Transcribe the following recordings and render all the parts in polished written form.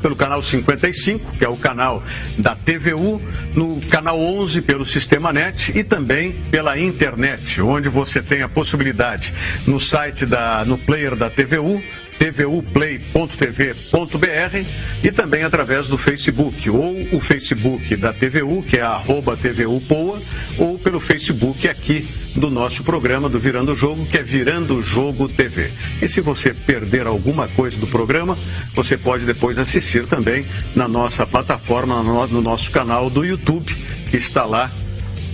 pelo canal 55, que é o canal da TVU, no canal 11 pelo Sistema Net e também pela internet, onde você tem a possibilidade no site no player da TVU, tvuplay.tv.br e também através do Facebook, ou o Facebook da TVU, que é @TVUPoa, ou pelo Facebook aqui do nosso programa do Virando o Jogo, que é Virando o Jogo TV. E se você perder alguma coisa do programa, você pode depois assistir também na nossa plataforma, no nosso canal do YouTube, que está lá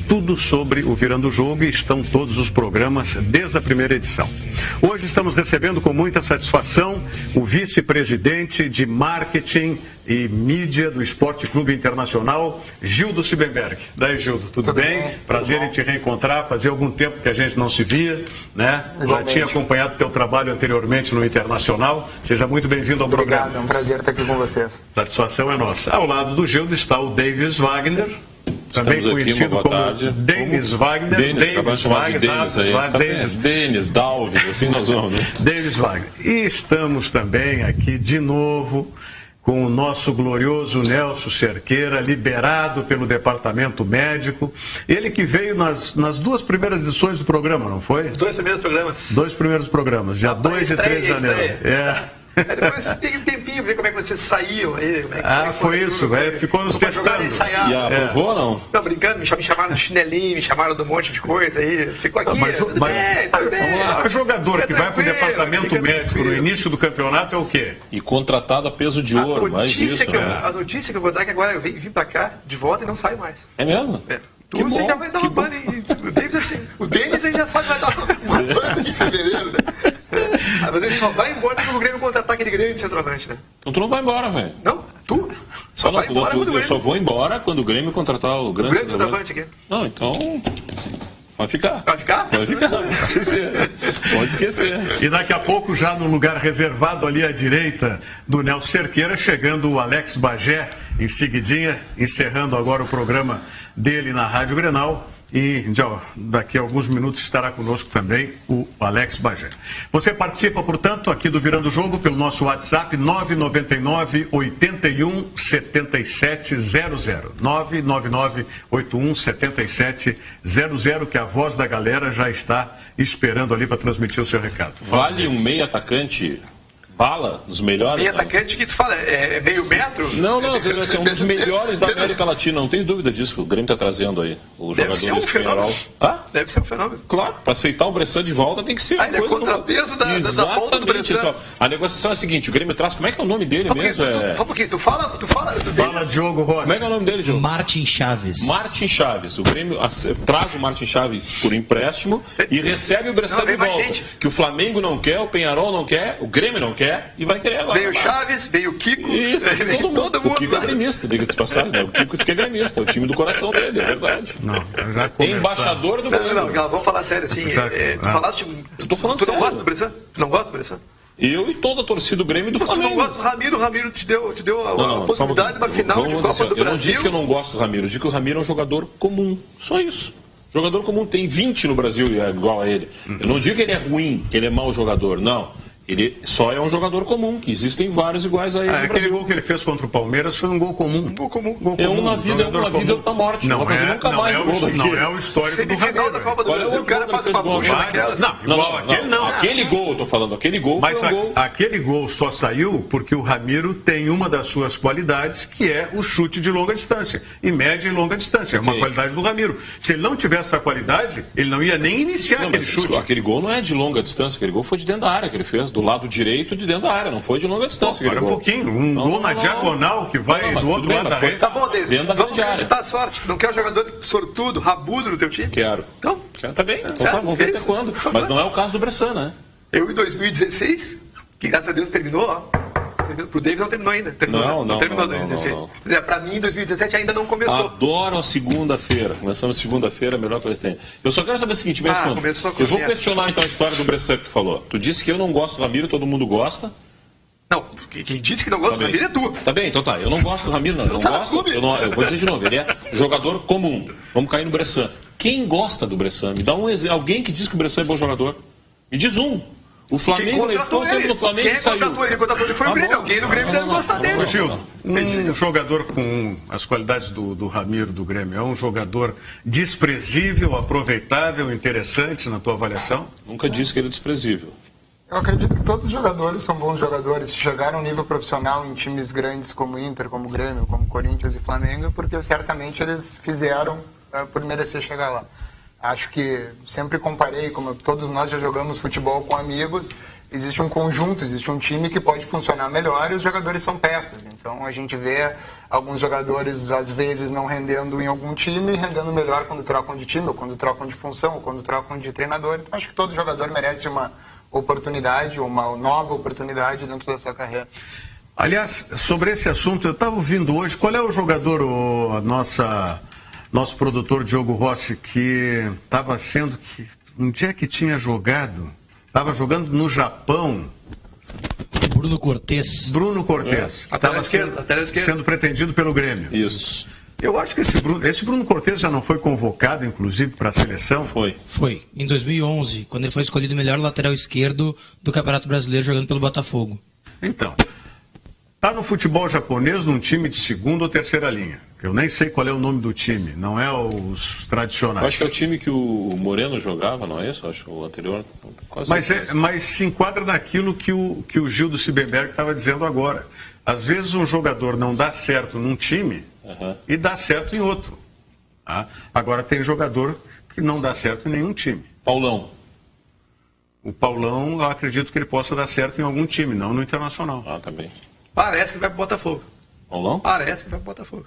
tudo sobre o Virando o Jogo, e estão todos os programas desde a primeira edição. Hoje estamos recebendo com muita satisfação o vice-presidente de marketing e mídia do Esporte Clube Internacional, Gildo Siebenberg. Daí, Gildo, tudo bem? Prazer em te reencontrar. Fazia algum tempo que a gente não se via, né? Já tinha acompanhado teu trabalho anteriormente no Internacional. Seja muito bem-vindo ao programa. Obrigado, é um prazer estar aqui com vocês. Satisfação é nossa. Ao lado do Gildo está o Davis Wagner, também conhecido como Denis Wagner. Denis Wagner, Denis, Dalvis, assim nós vamos, né? Denis Wagner. E estamos também aqui de novo com o nosso glorioso Nelson Cerqueira, liberado pelo departamento médico. Ele que veio nas duas primeiras edições do programa, não foi? Dois primeiros programas. Dois primeiros programas, dia 2 e 3 de janeiro. Depois tem um tempinho, ver como é que vocês saíam aí. Foi isso, ficou nos testando. E aprovou ou não? Não, brincando, me chamaram de chinelinho, me chamaram de um monte de coisa aí. Ficou aqui. O jogador que vai para o departamento médico no início do campeonato é o quê? E contratado a peso de ouro, mais isso. A notícia que eu vou dar é que agora eu vim para cá, de volta e não saio mais. É mesmo? Você já vai dar uma banda em... O Denis já sabe que vai dar uma banda em fevereiro, né? Mas ele só vai embora quando o Grêmio contratar aquele grande centroavante, né? Então tu não vai embora, velho. Não, tu? Só vai embora quando o Grêmio... Eu só vou embora quando o Grêmio contratar o grande centroavante aqui. Não, então... Pode ficar. Vai ficar? Pode ficar, pode esquecer. Pode esquecer. E daqui a pouco, já no lugar reservado ali à direita do Nelson Cerqueira, chegando o Alex Bagé, em seguidinha, encerrando agora o programa dele na Rádio Grenal. E daqui a alguns minutos estará conosco também o Alex Bagé. Você participa, portanto, aqui do Virando o Jogo pelo nosso WhatsApp 999 81 7700. 999 81 7700, que a voz da galera já está esperando ali para transmitir o seu recado. Vale um meio atacante bala, os melhores. Meio atacante que tu fala, é meio metro? Não, assim, um dos melhores da América Latina, não tenho dúvida disso que o Grêmio está trazendo aí. O Deve jogador ser um fenômeno. Deve ser um fenômeno. Claro, para aceitar o Bressan de volta tem que ser. Ele é contrapeso da volta do Bressan. A negociação é a seguinte: o Grêmio traz, como é que é o nome dele mesmo? Só um pouquinho, tu fala Diogo Rocha. Como é que é o nome dele, Diogo? Martin Chaves. Martin Chaves. O Grêmio traz o Martin Chaves por empréstimo e recebe o Bressan de volta. Que o Flamengo não quer, o Peñarol não quer, o Grêmio não quer e vai querer agora. Veio o Chaves, veio o Kiko. Isso, veio todo mundo. O Kiko é gremista, diga-se de passagem, né? O Kiko é gremista, é o time do coração dele, é verdade. Embaixador do Grêmio. Não, vamos falar sério, assim. Tu falaste. Tô falando sério. Tu não gosta do Bressan? Tu não gosta do Bressan? Eu e toda a torcida do Grêmio e do Flamengo. Tu não gosta do Ramiro? O Ramiro te deu a possibilidade de uma final de Copa do Brasil. Eu não disse que eu não gosto do Ramiro, eu disse que o Ramiro é um jogador comum. Só isso. Jogador comum, tem 20 no Brasil e é igual a ele. Eu não digo que ele é ruim, que ele é mau jogador, não. Ele só é um jogador comum, que existem vários iguais a ele no Brasil. Aquele gol que ele fez contra o Palmeiras foi um gol comum. Um gol comum. É um na vida, outra morte. Não vai fazer nunca mais gol daquele. Não é o histórico do Ramiro. Da Copa do Brasil, o cara faz uma bucha daquelas. Não. Aquele gol, eu tô falando, aquele gol foi um gol. Aquele gol só saiu porque o Ramiro tem uma das suas qualidades, que é o chute de longa distância. E média e longa distância. É uma qualidade do Ramiro. Se ele não tivesse essa qualidade, ele não ia nem iniciar aquele chute. Aquele gol não é de longa distância, aquele gol foi de dentro da área que ele fez, do lado direito de dentro da área, não foi de longa distância. Olha um pouquinho, gol na diagonal que vai do outro lado da rede. Tá bom, Deise, vamos acreditar a sorte. Tu não quer um jogador sortudo, rabudo no teu time? Quero. Então, tá bem, vamos ver até quando. Mas não é o caso do Bressan, né? Eu em 2016, que graças a Deus terminou, ó. Pro David não terminou ainda. Não terminou em 2016. Quer dizer, pra mim, em 2017 ainda não começou. Adoro a segunda-feira. Começamos segunda-feira, a melhor coisa que tem. Eu só quero saber o seguinte, eu vou questionar então a história do Bressan que tu falou. Tu disse que eu não gosto do Ramiro, todo mundo gosta. Não, quem disse que não gosta do Ramiro é tu. Tá bem, então tá. Eu não gosto do Ramiro, não. Eu vou dizer de novo, ele é jogador comum. Vamos cair no Bressan. Quem gosta do Bressan? Me dá um exemplo. Alguém que diz que o Bressan é bom jogador. Me diz um. O Flamengo, ele ficou o tempo no Flamengo e saiu. Ele contratou ele foi o Grêmio. Alguém do Grêmio deve gostar dele. Gil, um jogador com as qualidades do Ramiro do Grêmio é um jogador desprezível, aproveitável, interessante na tua avaliação? Nunca disse que ele é desprezível. Eu acredito que todos os jogadores são bons jogadores. Se chegaram a um nível profissional em times grandes como Inter, como Grêmio, como Corinthians e Flamengo, porque certamente eles fizeram por merecer chegar lá. Acho que sempre comparei, como todos nós já jogamos futebol com amigos, existe um conjunto, existe um time que pode funcionar melhor e os jogadores são peças. Então a gente vê alguns jogadores às vezes não rendendo em algum time, rendendo melhor quando trocam de time, ou quando trocam de função, ou quando trocam de treinador. Então acho que todo jogador merece uma oportunidade, uma nova oportunidade dentro da sua carreira. Aliás, sobre esse assunto, eu estava ouvindo hoje, qual é o jogador, nosso produtor Diogo Rossi, que estava sendo, onde é que tinha jogado? Estava jogando no Japão. Bruno Cortez. Estava sendo pretendido pelo Grêmio. Isso. Eu acho que esse Bruno Cortez já não foi convocado, inclusive, para a seleção? Foi. Em 2011, quando ele foi escolhido o melhor lateral esquerdo do Campeonato Brasileiro jogando pelo Botafogo. Então, está no futebol japonês num time de segunda ou terceira linha. Eu nem sei qual é o nome do time, não é os tradicionais. Eu acho que é o time que o Moreno jogava, não é isso? Acho que o anterior. Mas se enquadra naquilo que o Gil do Cibenberg estava dizendo agora. Às vezes um jogador não dá certo num time e dá certo em outro. Tá? Agora tem jogador que não dá certo em nenhum time. Paulão. O Paulão, eu acredito que ele possa dar certo em algum time, não no Internacional. Ah, tá bem. Parece que vai pro Botafogo. Paulão? Parece que vai pro Botafogo.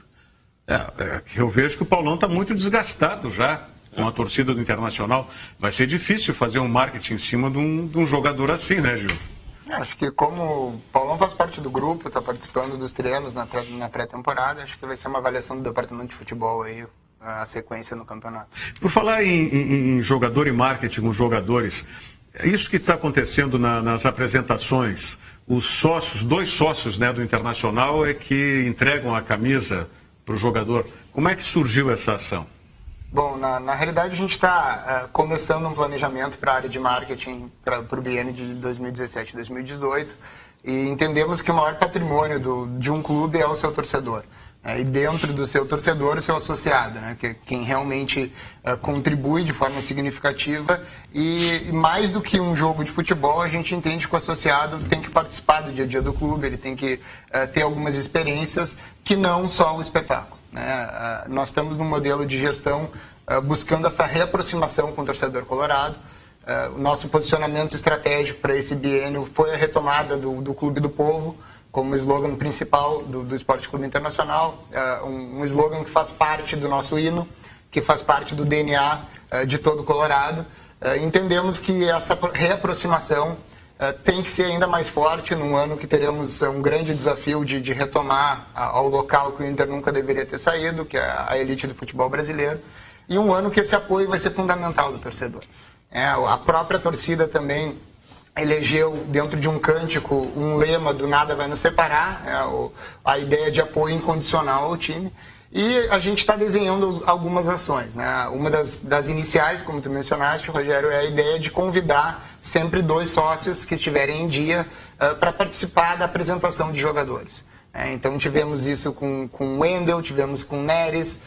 Eu vejo que o Paulão está muito desgastado já com a torcida do Internacional. Vai ser difícil fazer um marketing em cima de um jogador assim, né, Gil? Acho que como o Paulão faz parte do grupo, está participando dos treinos na pré-temporada, acho que vai ser uma avaliação do departamento de futebol aí, a sequência no campeonato. Por falar em jogador e marketing, os jogadores, isso que está acontecendo nas apresentações, os sócios, 2 sócios, né, do Internacional é que entregam a camisa para o jogador. Como é que surgiu essa ação? Bom, na realidade a gente está começando um planejamento para a área de marketing para o biênio de 2017 e 2018 e entendemos que o maior patrimônio de um clube é o seu torcedor. E dentro do seu torcedor, o seu associado, né, que é quem realmente contribui de forma significativa e mais do que um jogo de futebol, a gente entende que o associado tem que participar do dia a dia do clube, ele tem que ter algumas experiências que não só o espetáculo. Né? Nós estamos num modelo de gestão buscando essa reaproximação com o torcedor colorado. O nosso posicionamento estratégico para esse biênio foi a retomada do Clube do Povo, como slogan principal do Esporte Clube Internacional, um slogan que faz parte do nosso hino, que faz parte do DNA de todo o Colorado. Entendemos que essa reaproximação tem que ser ainda mais forte num ano que teremos um grande desafio de retomar ao local que o Inter nunca deveria ter saído, que é a elite do futebol brasileiro, e um ano que esse apoio vai ser fundamental do torcedor. A própria torcida também elegeu dentro de um cântico um lema do nada vai nos separar, a ideia de apoio incondicional ao time. E a gente está desenhando algumas ações. Né? Uma das iniciais, como tu mencionaste, Rogério, é a ideia de convidar sempre 2 sócios que estiverem em dia para participar da apresentação de jogadores. Então tivemos isso com o Wendel, tivemos com o Neres,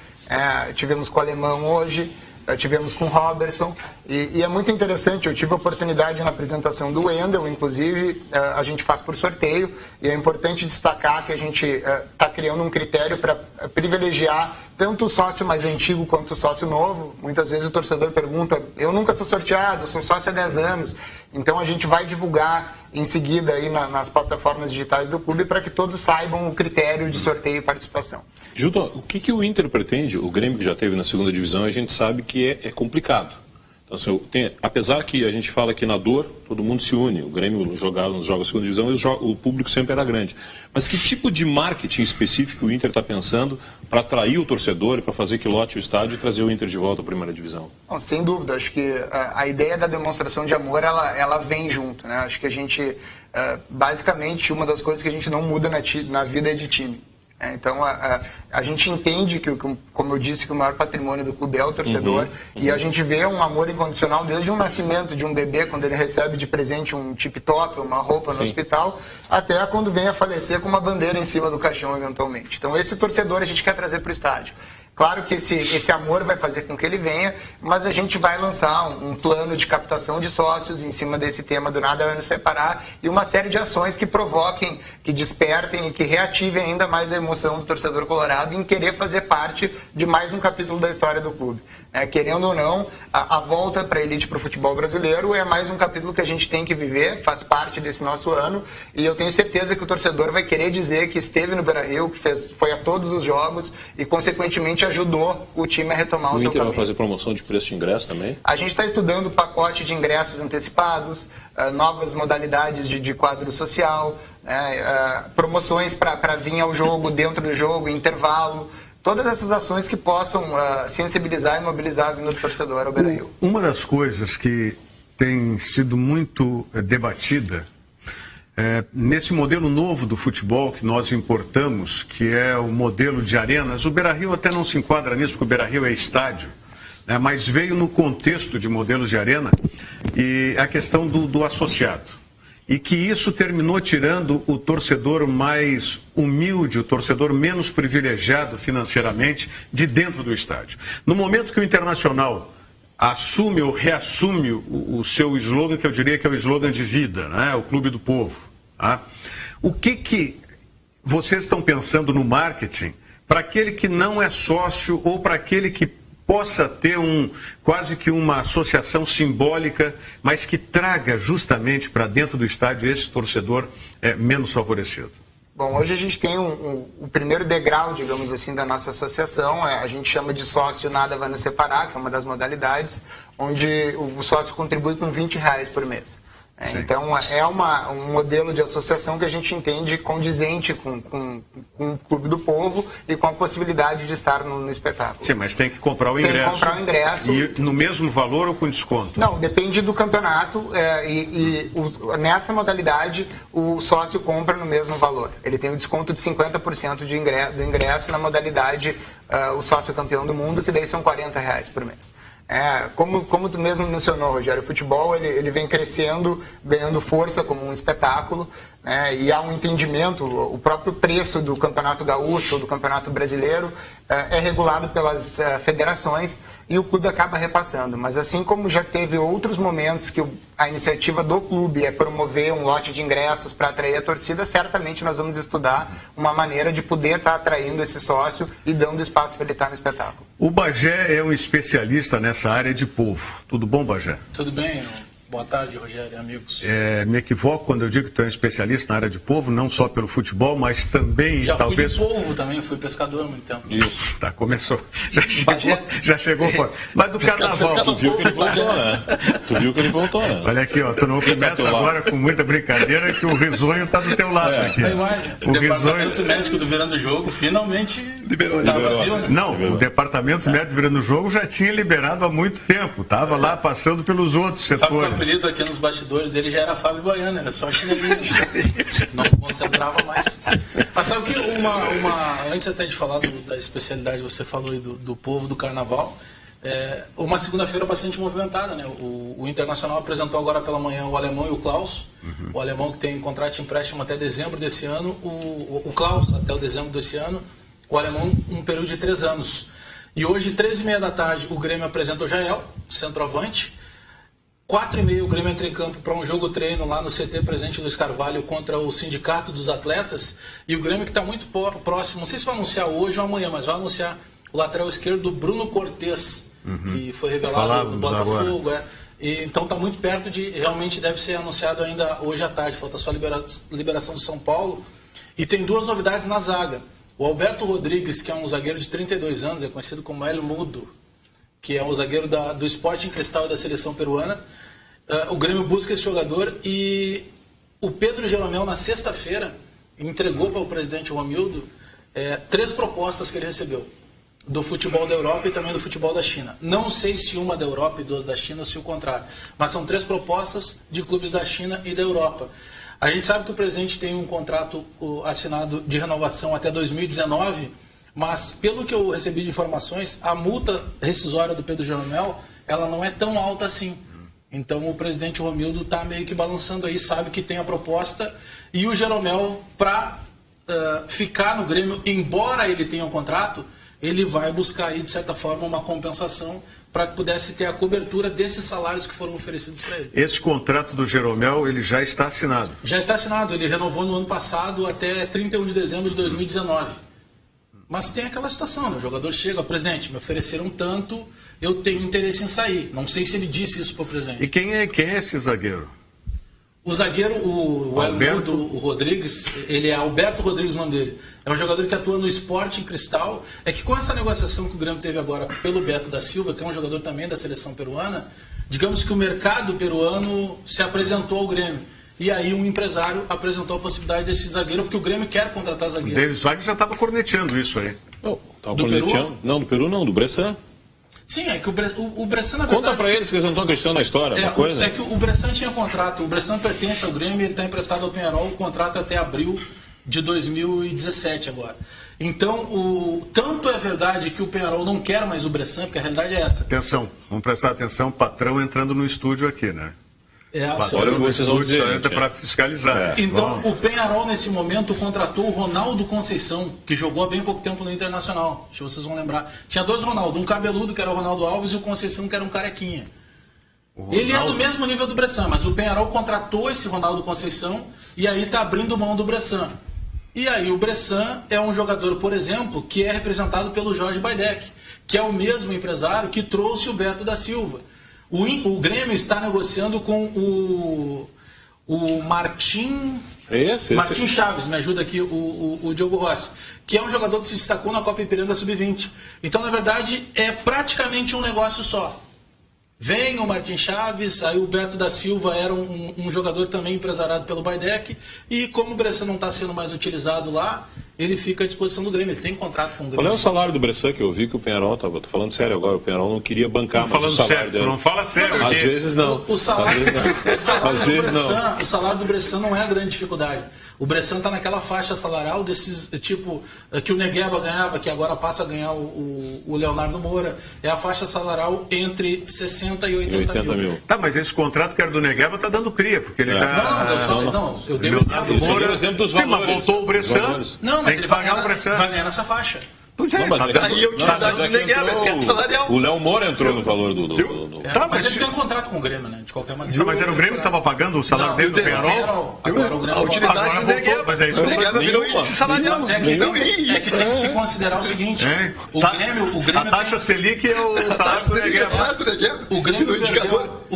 tivemos com o Alemão hoje, tivemos com o Robertson, e é muito interessante, eu tive a oportunidade na apresentação do Wendel, inclusive a gente faz por sorteio, e é importante destacar que a gente está criando um critério para privilegiar tanto o sócio mais antigo quanto o sócio novo. Muitas vezes o torcedor pergunta, eu nunca sou sorteado, sou sócio há 10 anos, então a gente vai divulgar em seguida aí nas plataformas digitais do clube para que todos saibam o critério de sorteio e participação. Gilton, o que o Inter pretende? O Grêmio que já teve na segunda divisão, a gente sabe que é complicado. Então, assim, apesar que a gente fala que na dor, todo mundo se une. O Grêmio jogava nos jogos da segunda divisão e o público sempre era grande. Mas que tipo de marketing específico o Inter está pensando para atrair o torcedor e para fazer que lote o estádio e trazer o Inter de volta à primeira divisão? Não, sem dúvida, acho que a ideia da demonstração de amor, ela vem junto. Né? Acho que a gente, basicamente, uma das coisas que a gente não muda na vida é de time. Então, a gente entende que, como eu disse, que o maior patrimônio do clube é o torcedor, e a gente vê um amor incondicional desde o nascimento de um bebê, quando ele recebe de presente um tip-top, uma roupa no hospital, até quando vem a falecer com uma bandeira em cima do caixão, eventualmente. Então, esse torcedor a gente quer trazer para o estádio. Claro que esse amor vai fazer com que ele venha, mas a gente vai lançar um plano de captação de sócios em cima desse tema do Nada Vai Nos Separar e uma série de ações que provoquem, que despertem e que reativem ainda mais a emoção do torcedor colorado em querer fazer parte de mais um capítulo da história do clube. Querendo ou não, a volta para a elite para o futebol brasileiro é mais um capítulo que a gente tem que viver, faz parte desse nosso ano, e eu tenho certeza que o torcedor vai querer dizer que esteve no Beira-Rio, que foi a todos os jogos e, consequentemente, ajudou o time a retomar o seu caminho. O Inter vai fazer promoção de preço de ingresso também? A gente está estudando o pacote de ingressos antecipados, novas modalidades de quadro social, promoções para vir ao jogo, dentro do jogo, intervalo. Todas essas ações que possam sensibilizar e mobilizar a vinda do torcedor ao Beira-Rio. Uma das coisas que tem sido muito debatida nesse modelo novo do futebol que nós importamos, que é o modelo de arenas, o Beira-Rio até não se enquadra nisso, porque o Beira-Rio é estádio, mas veio no contexto de modelos de arena e a questão do associado. E que isso terminou tirando o torcedor mais humilde, o torcedor menos privilegiado financeiramente, de dentro do estádio. No momento que o Internacional assume ou reassume o seu slogan, que eu diria que é o slogan de vida, né? O Clube do Povo. Tá? O que vocês estão pensando no marketing para aquele que não é sócio ou para aquele que possa ter quase que uma associação simbólica, mas que traga justamente para dentro do estádio esse torcedor menos favorecido? Bom, hoje a gente tem o primeiro degrau, digamos assim, da nossa associação. A gente chama de sócio Nada Vai Nos Separar, que é uma das modalidades, onde o sócio contribui com R$20 por mês. Então, é um modelo de associação que a gente entende condizente com o Clube do Povo e com a possibilidade de estar no espetáculo. Sim, mas tem que comprar o ingresso. Tem que comprar o ingresso. E no mesmo valor ou com desconto? Não, depende do campeonato. Nessa modalidade, o sócio compra no mesmo valor. Ele tem um desconto de 50% do ingresso na modalidade o sócio campeão do mundo, que daí são R$40 por mês. Como tu mesmo mencionou, Rogério, o futebol ele vem crescendo, ganhando força como um espetáculo, né, e há um entendimento, o próprio preço do Campeonato Gaúcho ou do Campeonato Brasileiro é regulado pelas federações e o clube acaba repassando. Mas assim como já teve outros momentos que a iniciativa do clube é promover um lote de ingressos para atrair a torcida, certamente nós vamos estudar uma maneira de poder estar atraindo esse sócio e dando espaço para ele estar no espetáculo. O Bagé é um especialista nessa área de povo. Tudo bom, Bagé? Tudo bem. Boa tarde, Rogério e amigos. Me equivoco quando eu digo que tu é um especialista na área de povo, não só pelo futebol, mas também... Já talvez... fui de povo também, fui pescador há muito tempo. Isso, tá, começou. Já chegou fora. Mas do carnaval... Tu viu que ele voltou, né? Tu viu que ele voltou, né? Olha aqui, ó, tu não começa agora com muita brincadeira que o risonho tá do teu lado aqui. O departamento médico do Virando Jogo finalmente liberou. Vazio, né? Não, o departamento médico do Virando Jogo já tinha liberado há muito tempo, tava lá passando pelos outros setores. O apelido aqui nos bastidores dele já era Fábio Baiano, era só chinelinho. Não concentrava mais. Mas sabe que antes até de falar da especialidade, você falou aí do povo, do carnaval, uma segunda-feira bastante movimentada, né? O Internacional apresentou agora pela manhã o Alemão e o Klaus. O Alemão que tem contrato de empréstimo até dezembro desse ano, o Klaus até o dezembro desse ano, o Alemão um período de 3 anos. E hoje, 13h30 da tarde, o Grêmio apresenta o Jael, centroavante. 4h30 o Grêmio entra em campo para um jogo treino lá no CT Presidente Luiz Carvalho contra o Sindicato dos Atletas. E o Grêmio que está muito próximo, não sei se vai anunciar hoje ou amanhã, mas vai anunciar o lateral esquerdo Bruno Cortes, que foi revelado no Botafogo. Então está muito perto de, realmente deve ser anunciado ainda hoje à tarde, falta só a liberação do São Paulo. E tem 2 novidades na zaga. O Alberto Rodrigues, que é um zagueiro de 32 anos, é conhecido como El Mudo, que é um zagueiro do Sporting Cristal e da seleção peruana. O Grêmio busca esse jogador e o Pedro Jeromel, na sexta-feira, entregou para o presidente Romildo 3 propostas que ele recebeu, do futebol da Europa e também do futebol da China. Não sei se uma da Europa e 2 da China ou se o contrário, mas são 3 propostas de clubes da China e da Europa. A gente sabe que o presidente tem um contrato assinado de renovação até 2019, mas pelo que eu recebi de informações, a multa rescisória do Pedro Jeromel, ela não é tão alta assim. Então o presidente Romildo está meio que balançando aí, sabe que tem a proposta, e o Jeromel, para ficar no Grêmio, embora ele tenha um contrato, ele vai buscar aí, de certa forma, uma compensação para que pudesse ter a cobertura desses salários que foram oferecidos para ele. Esse contrato do Jeromel, ele já está assinado? Já está assinado, ele renovou no ano passado até 31 de dezembro de 2019. Mas tem aquela situação, né? O jogador chega, presidente, me ofereceram tanto, eu tenho interesse em sair. Não sei se ele disse isso para o presidente. E quem é esse zagueiro? O zagueiro, o Alberto Rodrigues, ele é Alberto Rodrigues o nome dele. É um jogador que atua no Sporting Cristal. É que com essa negociação que o Grêmio teve agora pelo Beto da Silva, que é um jogador também da seleção peruana, digamos que o mercado peruano se apresentou ao Grêmio. E aí um empresário apresentou a possibilidade desse zagueiro, porque o Grêmio quer contratar zagueiro. O Davis Wagner já estava corneteando isso aí. Do Peru? Não, do Peru não, do Bressan. Sim, é que o Bressan, na verdade... Conta pra eles que eles não estão acreditando na história, uma coisa. É que o Bressan tinha contrato, o Bressan pertence ao Grêmio, ele está emprestado ao Peñarol, o contrato até abril de 2017 agora. Então, tanto é verdade que o Peñarol não quer mais o Bressan, porque a realidade é essa. Atenção, vamos prestar atenção, patrão entrando no estúdio aqui, né? Olha o que vocês vão dizer, para fiscalizar. Então, o Peñarol, nesse momento, contratou o Ronaldo Conceição, que jogou há bem pouco tempo no Internacional. Acho que vocês vão lembrar. Tinha dois Ronaldo, um cabeludo, que era o Ronaldo Alves, e o Conceição, que era um carequinha. Ele é do mesmo nível do Bressan, mas o Peñarol contratou esse Ronaldo Conceição e aí está abrindo mão do Bressan. E aí o Bressan é um jogador, por exemplo, que é representado pelo Jorge Baidec, que é o mesmo empresário que trouxe o Beto da Silva. O Grêmio está negociando com o Martim Chaves, me ajuda aqui, o Diogo Rossi, que é um jogador que se destacou na Copa Ipiranga Sub-20. Então, na verdade, é praticamente um negócio só. Vem o Martim Chaves, aí o Beto da Silva era um jogador também empresariado pelo Baidec, e como o Bressan não está sendo mais utilizado lá, ele fica à disposição do Grêmio, ele tem contrato com o Grêmio. Qual é o salário do Bressan que eu vi que o Peñarol, tô falando sério agora, o Peñarol não queria bancar mais o salário dele. Não fala sério. Às vezes não. O salário do Bressan não é a grande dificuldade. O Bressan está naquela faixa salarial desses tipo que o Negueba ganhava, que agora passa a ganhar o Leonardo Moura. É a faixa salarial entre 60 e 80 mil. Tá, mas esse contrato que era do Negueba está dando cria, porque ele já... Eu dei o exemplo dos valores. Mas voltou o Bressan, não, mas ele vai ganhar nessa faixa. Não, mas aí a utilidade do Negueba, que é salarial. O Léo Moura entrou no valor do... Mas ele tem um contrato com o Grêmio, né? De qualquer maneira. Mas era o Grêmio que estava pagando o salário dele do Peñarol? A utilidade do Negueba. Mas é isso. O Negueba virou índice salarial. É que tem que se considerar o seguinte. O Grêmio... A taxa Selic é o salário do Negueba. O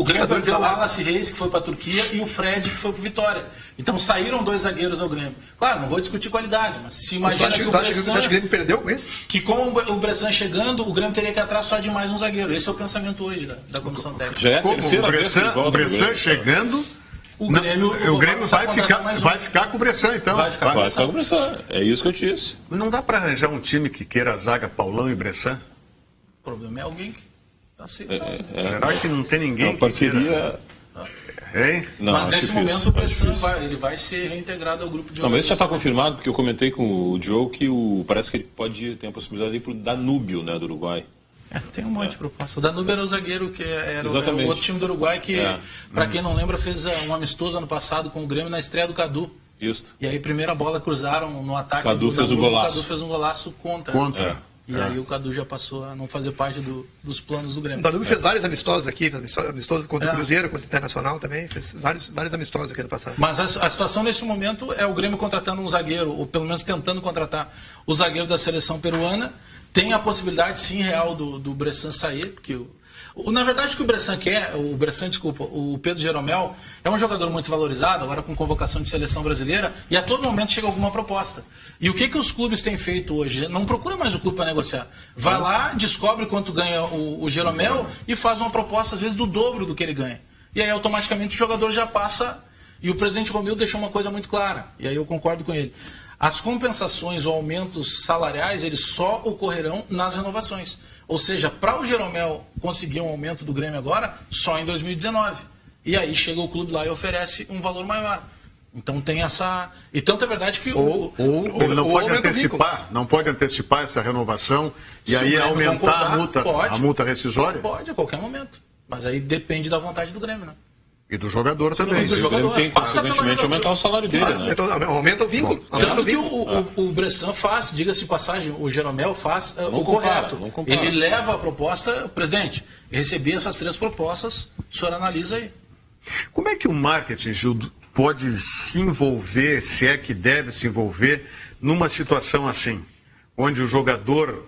Grêmio perdeu o Wallace Reis, que foi para a Turquia, e o Fred, que foi para o Vitória. Então saíram dois zagueiros ao Grêmio. Claro, não vou discutir qualidade, mas se imagina que o Bressan... O Grêmio perdeu com isso? Que com o Bressan chegando, o Grêmio teria que ir atrás só de mais um zagueiro. Esse é o pensamento hoje da comissão técnica. Já é a terceira vez que o Bressan chegando... O Grêmio vai ficar com o Bressan, então. Vai ficar com o Bressan. É isso que eu disse. Não dá para arranjar um time que queira a zaga Paulão e Bressan? O problema é alguém que está aceitando. Será que não tem ninguém? Uma parceria... Não, mas nesse momento o Bressan vai ser reintegrado ao grupo de... Não, mas isso já está confirmado, porque eu comentei com o Diogo que parece que ele tem a possibilidade de ir para o Danúbio, né, do Uruguai. Tem um monte de proposta. O Danúbio era o zagueiro que era o outro time do Uruguai que, para quem não lembra, fez um amistoso ano passado com o Grêmio na estreia do Cadu. Isso. E aí, primeira bola cruzaram no ataque. Cadu fez um golaço. O Cadu fez um golaço contra. E aí o Cadu já passou a não fazer parte dos planos do Grêmio. O Danúbio fez vários amistosos aqui, amistoso contra o Cruzeiro, contra o Internacional também, fez vários amistosos aqui no passado. Mas a situação nesse momento é o Grêmio contratando um zagueiro, ou pelo menos tentando contratar o zagueiro da seleção peruana. Tem a possibilidade, sim, real do Bressan sair, porque na verdade o que o Bressan quer, o Pedro Jeromel, é um jogador muito valorizado, agora com convocação de seleção brasileira, e a todo momento chega alguma proposta. E o que os clubes têm feito hoje? Não procura mais o clube para negociar. Vai lá, descobre quanto ganha o Jeromel e faz uma proposta, às vezes, do dobro do que ele ganha. E aí, automaticamente, o jogador já passa... E o presidente Romildo deixou uma coisa muito clara, e aí eu concordo com ele. As compensações ou aumentos salariais, eles só ocorrerão nas renovações. Ou seja, para o Jeromel conseguir um aumento do Grêmio agora, só em 2019. E aí chega o clube lá e oferece um valor maior. Então tem essa... E tanto é verdade que... Ou ele não pode antecipar essa renovação e aí aumentar a multa rescisória? Pode, a qualquer momento. Mas aí depende da vontade do Grêmio, né? E do jogador também. Do jogador. Tem que, consequentemente, aumentar o salário dele, né? Então, aumenta o vínculo. Tanto que o Bressan faz, diga-se de passagem, o Jeromel faz o correto. Ele leva a proposta, presidente, recebi essas 3 propostas, o senhor analisa aí. Como é que o marketing, Gil, pode se envolver, se é que deve se envolver, numa situação assim, onde o jogador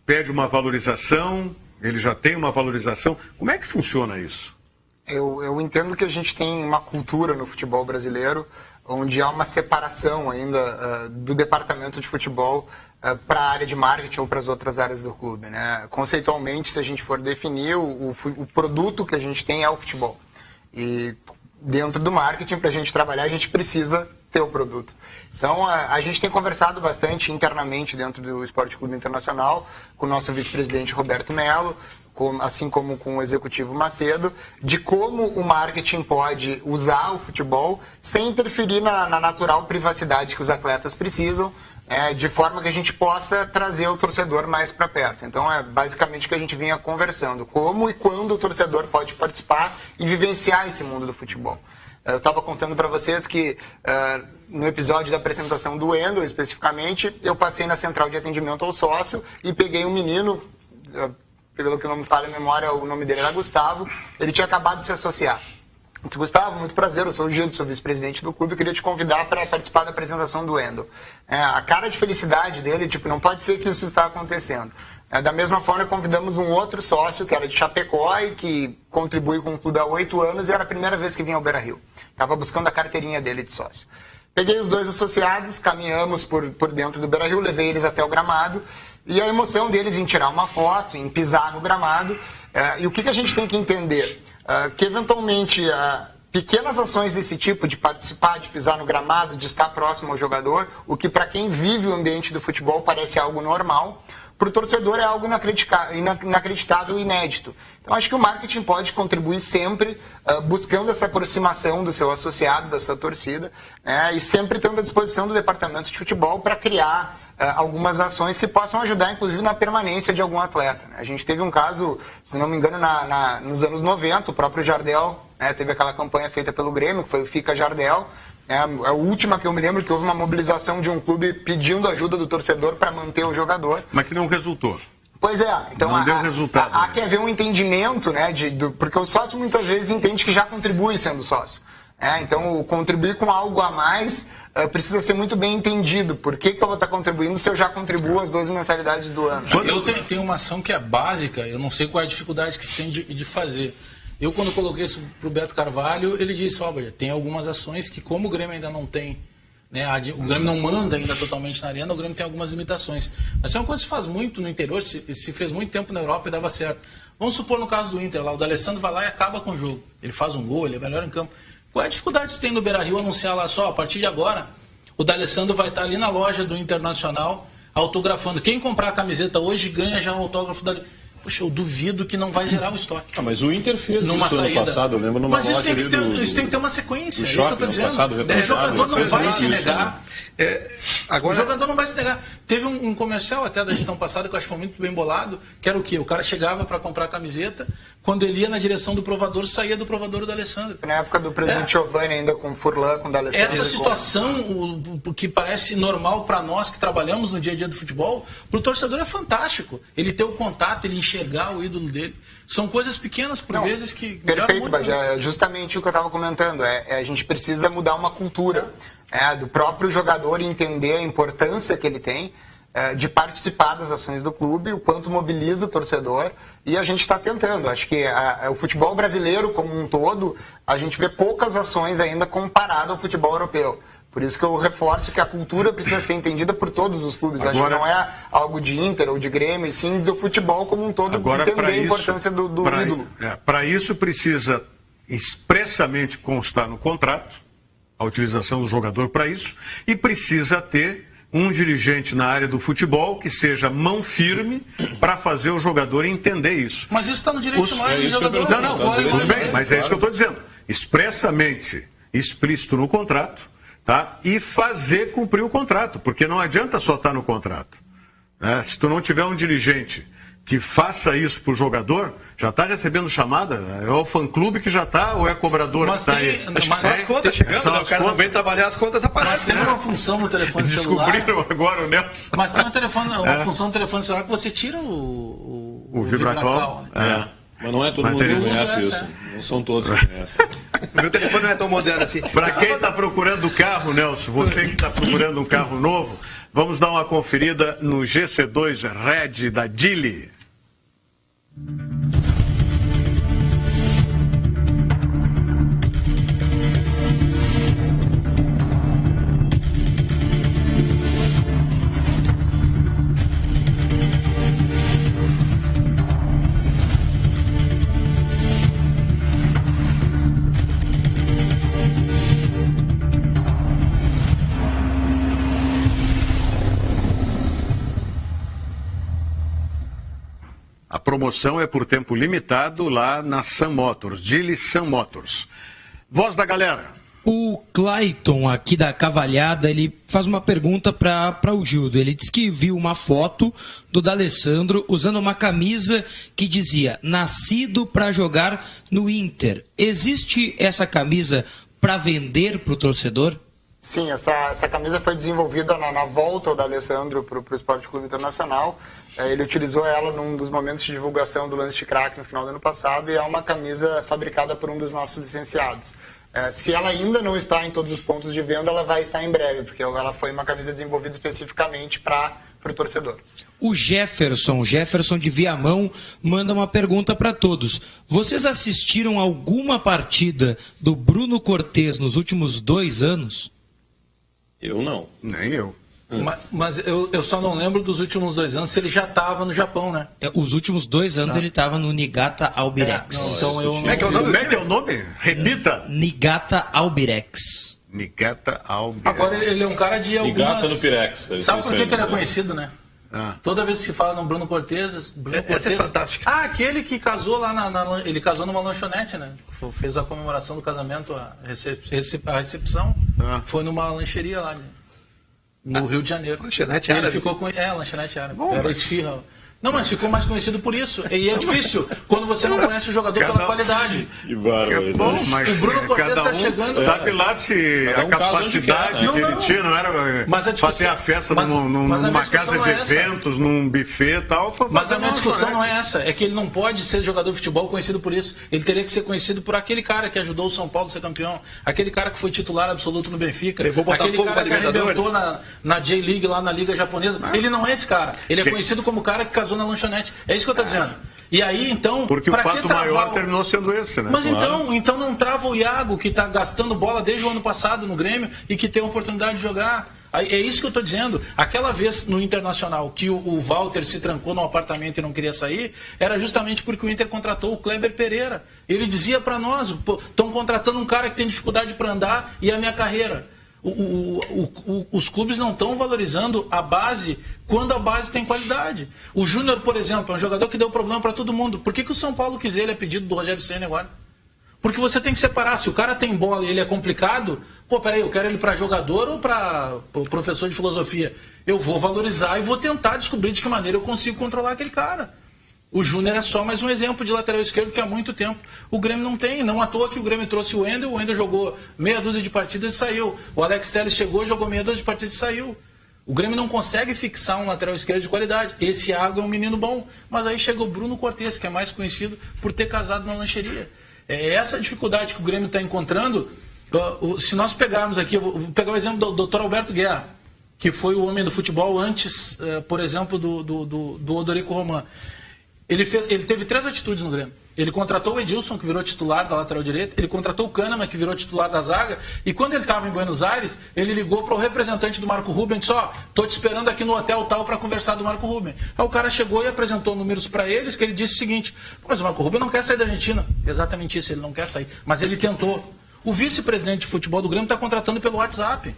pede uma valorização, ele já tem uma valorização? Como é que funciona isso? Eu entendo que a gente tem uma cultura no futebol brasileiro onde há uma separação ainda do departamento de futebol para a área de marketing ou para as outras áreas do clube, né? Conceitualmente, se a gente for definir, o produto que a gente tem é o futebol. E dentro do marketing, para a gente trabalhar, a gente precisa ter o produto. Então, a gente tem conversado bastante internamente dentro do Esporte Clube Internacional com o nosso vice-presidente Roberto Melo, assim como com o executivo Macedo, de como o marketing pode usar o futebol sem interferir na natural privacidade que os atletas precisam, de forma que a gente possa trazer o torcedor mais para perto. Então, é basicamente o que a gente vinha conversando, como e quando o torcedor pode participar e vivenciar esse mundo do futebol. Eu estava contando para vocês que no episódio da apresentação do Wendel, especificamente, eu passei na central de atendimento ao sócio e peguei um menino, pelo que não me falha a memória, o nome dele era Gustavo, ele tinha acabado de se associar. Eu disse, Gustavo, muito prazer, eu sou o Gildo, sou vice-presidente do clube, eu queria te convidar para participar da apresentação do Wendel. A cara de felicidade dele, não pode ser que isso está acontecendo. Da mesma forma, convidamos um outro sócio, que era de Chapecó e que contribui com o clube há 8 anos e era a primeira vez que vinha ao Beira-Rio. Estava buscando a carteirinha dele de sócio. Peguei os 2 associados, caminhamos por dentro do Beira-Rio, levei eles até o gramado e a emoção deles em tirar uma foto, em pisar no gramado. E o que a gente tem que entender? Que eventualmente pequenas ações desse tipo, de participar, de pisar no gramado, de estar próximo ao jogador, o que para quem vive o ambiente do futebol parece algo normal, para o torcedor é algo inacreditável e inédito. Então, acho que o marketing pode contribuir sempre buscando essa aproximação do seu associado, da sua torcida, e sempre tendo à disposição do departamento de futebol para criar algumas ações que possam ajudar, inclusive, na permanência de algum atleta. A gente teve um caso, se não me engano, nos anos 90, o próprio Jardel, teve aquela campanha feita pelo Grêmio, que foi o Fica Jardel. É a última que eu me lembro que houve uma mobilização de um clube pedindo ajuda do torcedor para manter o jogador. Mas que não resultou. Pois é, então não deu resultado. Há que haver um entendimento, porque o sócio muitas vezes entende que já contribui sendo sócio. Então, contribuir com algo a mais precisa ser muito bem entendido. Por que eu vou estar contribuindo se eu já contribuo as 12 mensalidades do ano? Eu tenho uma ação que é básica, eu não sei qual é a dificuldade que se tem de fazer. Eu, quando coloquei isso para o Beto Carvalho, ele disse, tem algumas ações que, como o Grêmio ainda não tem, o Grêmio não manda ainda totalmente na arena, o Grêmio tem algumas limitações. Mas é uma coisa que se faz muito no interior, se fez muito tempo na Europa e dava certo. Vamos supor no caso do Inter, lá, o D'Alessandro vai lá e acaba com o jogo. Ele faz um gol, ele é melhor em campo. Qual é a dificuldade que você tem no Beira-Rio anunciar lá só, a partir de agora, o D'Alessandro vai estar ali na loja do Internacional autografando. Quem comprar a camiseta hoje ganha já um autógrafo da... Poxa, eu duvido que não vai zerar o estoque. Mas o Inter fez numa isso saída. ano passado, eu lembro numa Mas loja isso tem que ter uma sequência, é isso que eu estou dizendo. O jogador não vai se negar. Agora... O jogador não vai se negar. Teve um comercial até da gestão passada que eu acho que foi muito bem bolado, que era o quê? O cara chegava para comprar a camiseta, quando ele ia na direção do provador, saía do provador do Alessandro. Na época do presidente Giovanni, ainda com Furlan, com o D'Alessandro. Essa situação, o que parece normal para nós que trabalhamos no dia a dia do futebol, para o torcedor é fantástico. Ele ter o contato, ele enxergar o ídolo dele. São coisas pequenas, por vezes, que... Perfeito, Bajé. Justamente o que eu estava comentando. A gente precisa mudar uma cultura do próprio jogador entender a importância que ele tem de participar das ações do clube, o quanto mobiliza o torcedor, e a gente está tentando. Acho que o futebol brasileiro como um todo, a gente vê poucas ações ainda comparado ao futebol europeu. Por isso que eu reforço que a cultura precisa ser entendida por todos os clubes. Agora, acho que não é algo de Inter ou de Grêmio, e sim do futebol como um todo, entender a importância do ídolo. Para isso precisa expressamente constar no contrato a utilização do jogador para isso, e precisa ter um dirigente na área do futebol que seja mão firme para fazer o jogador entender isso. Mas isso está no direito do jogador. Tudo bem, mas é isso que eu estou dizendo. Expressamente explícito no contrato, tá? E fazer cumprir o contrato, porque não adianta só estar no contrato. Né? Se tu não tiver um dirigente que faça isso para o jogador, já está recebendo chamada? É o fã-clube que já está ou é cobrador que está aí? Acho que são as contas chegando, né? O cara não vem trabalhar, as contas aparecem. Mas tem uma função no telefone celular... Descobriram agora o Nelson. Mas tem uma função no telefone celular que você tira o Vibracol. Né? Mas não é todo mundo que conhece isso. Não são todos que conhecem. Meu telefone não é tão moderno assim. Para quem está procurando carro, Nelson, você que está procurando um carro novo, vamos dar uma conferida no GC2 Red da Geely. A promoção é por tempo limitado lá na Sun Motors, Geely Sun Motors. Voz da galera. O Clayton, aqui da Cavalhada, ele faz uma pergunta para o Gildo. Ele diz que viu uma foto do D'Alessandro usando uma camisa que dizia nascido para jogar no Inter. Existe essa camisa para vender para o torcedor? Sim, essa camisa foi desenvolvida na volta do Alessandro para o Esporte Clube Internacional. Ele utilizou ela num dos momentos de divulgação do lance de craque no final do ano passado e é uma camisa fabricada por um dos nossos licenciados. Se ela ainda não está em todos os pontos de venda, ela vai estar em breve, porque ela foi uma camisa desenvolvida especificamente para o torcedor. O Jefferson de Viamão, manda uma pergunta para todos. Vocês assistiram alguma partida do Bruno Cortez nos últimos 2 anos? Eu não. Nem eu. Mas eu só não lembro dos últimos 2 anos se ele já estava no Japão, né? Os últimos 2 anos ele estava no Niigata Albirex. Então eu... Como é que é o nome? Repita. Niigata Albirex. Niigata Albirex. Agora ele é um cara de algumas... Niigata no Pirex. Sabe por que ele é conhecido, né? Toda vez que se fala no Bruno Cortez... Essa é fantástica. Aquele que casou lá ele casou numa lanchonete, né? Fez a comemoração do casamento, a recepção. Foi numa lancheria lá, né? No Rio de Janeiro. Lanchonete árabe. Ele ficou com... lanchonete árabe. Era esfirra. Não, mas ficou mais conhecido por isso. E é difícil quando você não conhece o jogador pela qualidade. Que bárbaro. Bom, mas o Bruno Cortez está chegando... Sabe lá se a capacidade que ele tinha não era fazer a festa numa casa de eventos, num buffet e tal. Mas a minha discussão não é essa. É que ele não pode ser jogador de futebol conhecido por isso. Ele teria que ser conhecido por aquele cara que ajudou o São Paulo a ser campeão. Aquele cara que foi titular absoluto no Benfica. Aquele cara que arrebentou na J-League, lá na Liga Japonesa. Ele não é esse cara. Ele é conhecido como o cara que casou na lanchonete. É isso que eu estou dizendo. E aí, então... Porque o fato maior terminou sendo esse, né? Mas então não trava o Iago, que está gastando bola desde o ano passado no Grêmio e que tem a oportunidade de jogar. É isso que eu estou dizendo. Aquela vez no Internacional que o Walter se trancou no apartamento e não queria sair, era justamente porque o Inter contratou o Kleber Pereira. Ele dizia para nós, estão contratando um cara que tem dificuldade para andar e a minha carreira. Os clubes não estão valorizando a base quando a base tem qualidade. O Júnior, por exemplo, é um jogador que deu problema para todo mundo. Por que o São Paulo quis ele a pedido do Rogério Ceni agora? Porque você tem que separar. Se o cara tem bola e ele é complicado, peraí, eu quero ele para jogador ou para professor de filosofia? Eu vou valorizar e vou tentar descobrir de que maneira eu consigo controlar aquele cara. O Júnior é só mais um exemplo de lateral esquerdo que há muito tempo o Grêmio não tem. Não à toa que o Grêmio trouxe o Wendel jogou meia dúzia de partidas e saiu. O Alex Telles chegou, jogou meia dúzia de partidas e saiu. O Grêmio não consegue fixar um lateral esquerdo de qualidade. Esse Iago é um menino bom. Mas aí chega o Bruno Cortez, que é mais conhecido por ter casado na lancheria. É essa a dificuldade que o Grêmio está encontrando. Se nós pegarmos aqui, eu vou pegar o exemplo do Dr. Alberto Guerra, que foi o homem do futebol antes, por exemplo, do Odorico Roman. Ele teve 3 atitudes no Grêmio. Ele contratou o Edilson, que virou titular da lateral direita. Ele contratou o Kahneman, que virou titular da zaga. E quando ele estava em Buenos Aires, ele ligou para o representante do Marco Ruben e disse: estou te esperando aqui no hotel tal para conversar do Marco Ruben. Aí o cara chegou e apresentou números para eles, que ele disse o seguinte: mas o Marco Ruben não quer sair da Argentina. Exatamente isso, ele não quer sair. Mas ele tentou. O vice-presidente de futebol do Grêmio está contratando pelo WhatsApp.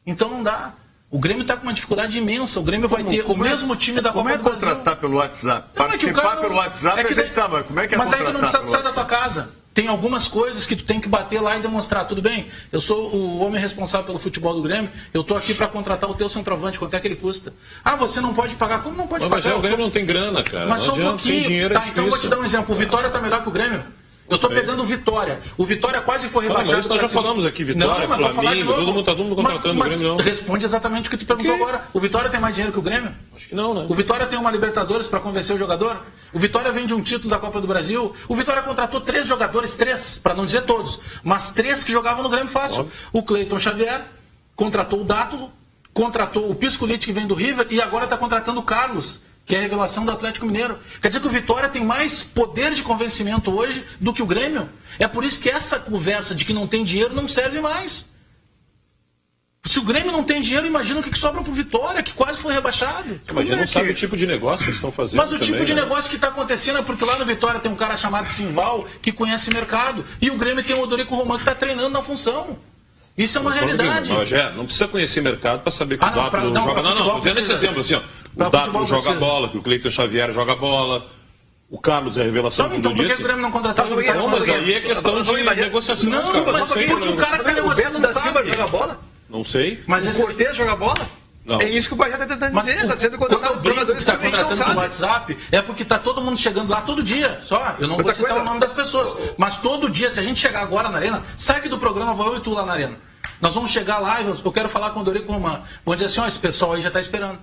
Então não dá. O Grêmio está com uma dificuldade imensa. O Grêmio vai ter o mesmo time da Copa do Brasil. Como é contratar pelo WhatsApp? Participar pelo WhatsApp, a gente sabe. Como é que é contratar? Mas aí tu não precisa sair da tua casa. tem algumas coisas que tu tem que bater lá e demonstrar. Tudo bem, eu sou o homem responsável pelo futebol do Grêmio, eu tô aqui para contratar o teu centroavante, quanto é que ele custa? Ah, você não pode pagar? Como não pode pagar? Mas o Grêmio não tem grana, cara. Mas só um pouquinho. Dinheiro tá, então eu vou te dar um exemplo. O Vitória tá melhor que o Grêmio? Eu estou pegando o Vitória. O Vitória quase foi rebaixado. Mas nós já falamos aqui, Vitória, não, Flamengo, todo mundo contratando o Grêmio, não. Responde exatamente o que tu perguntou agora. O Vitória tem mais dinheiro que o Grêmio? Acho que não, né? O Vitória tem uma Libertadores para convencer o jogador? O Vitória vem de um título da Copa do Brasil. O Vitória contratou 3 jogadores, para não dizer todos, mas 3 que jogavam no Grêmio fácil. Óbvio. O Cleiton Xavier contratou o Dátulo, contratou o Piscolite, que vem do River, e agora está contratando o Carlos, que é a revelação do Atlético Mineiro. Quer dizer que o Vitória tem mais poder de convencimento hoje do que o Grêmio. É por isso que essa conversa de que não tem dinheiro não serve mais. Se o Grêmio não tem dinheiro, imagina o que sobra pro Vitória, que quase foi rebaixado. Mas não sabe o tipo de negócio que eles estão fazendo. Mas o tipo de negócio que está acontecendo é porque lá no Vitória tem um cara chamado Simval, que conhece mercado, e o Grêmio tem o Odorico Román, que está treinando na função. Isso é uma realidade. Mas, não precisa conhecer mercado para saber que o Dátulo joga. Não, estou dizendo esse exemplo assim, ó. O Dátulo joga bola, que o Cleiton Xavier joga bola. O Carlos é a revelação. Então por que o Grêmio não contratava o Vitória? Não, mas aí é questão de negociação. Não, mas porque o cara que está negociando não sabe. Joga bola? Não sei. Mas o Cortez joga bola? Não. É isso que o Bagé está tentando dizer. Está sendo contratado jogadores que realmente não sabem. No WhatsApp é porque está todo mundo chegando lá todo dia. Só, eu não vou citar o nome das pessoas. Mas todo dia, se a gente chegar agora na Arena, sai aqui do programa, vou eu e tu lá na Arena. Nós vamos chegar lá e eu quero falar com o Odorico Román. Vamos dizer assim, ó, esse pessoal aí já está esperando.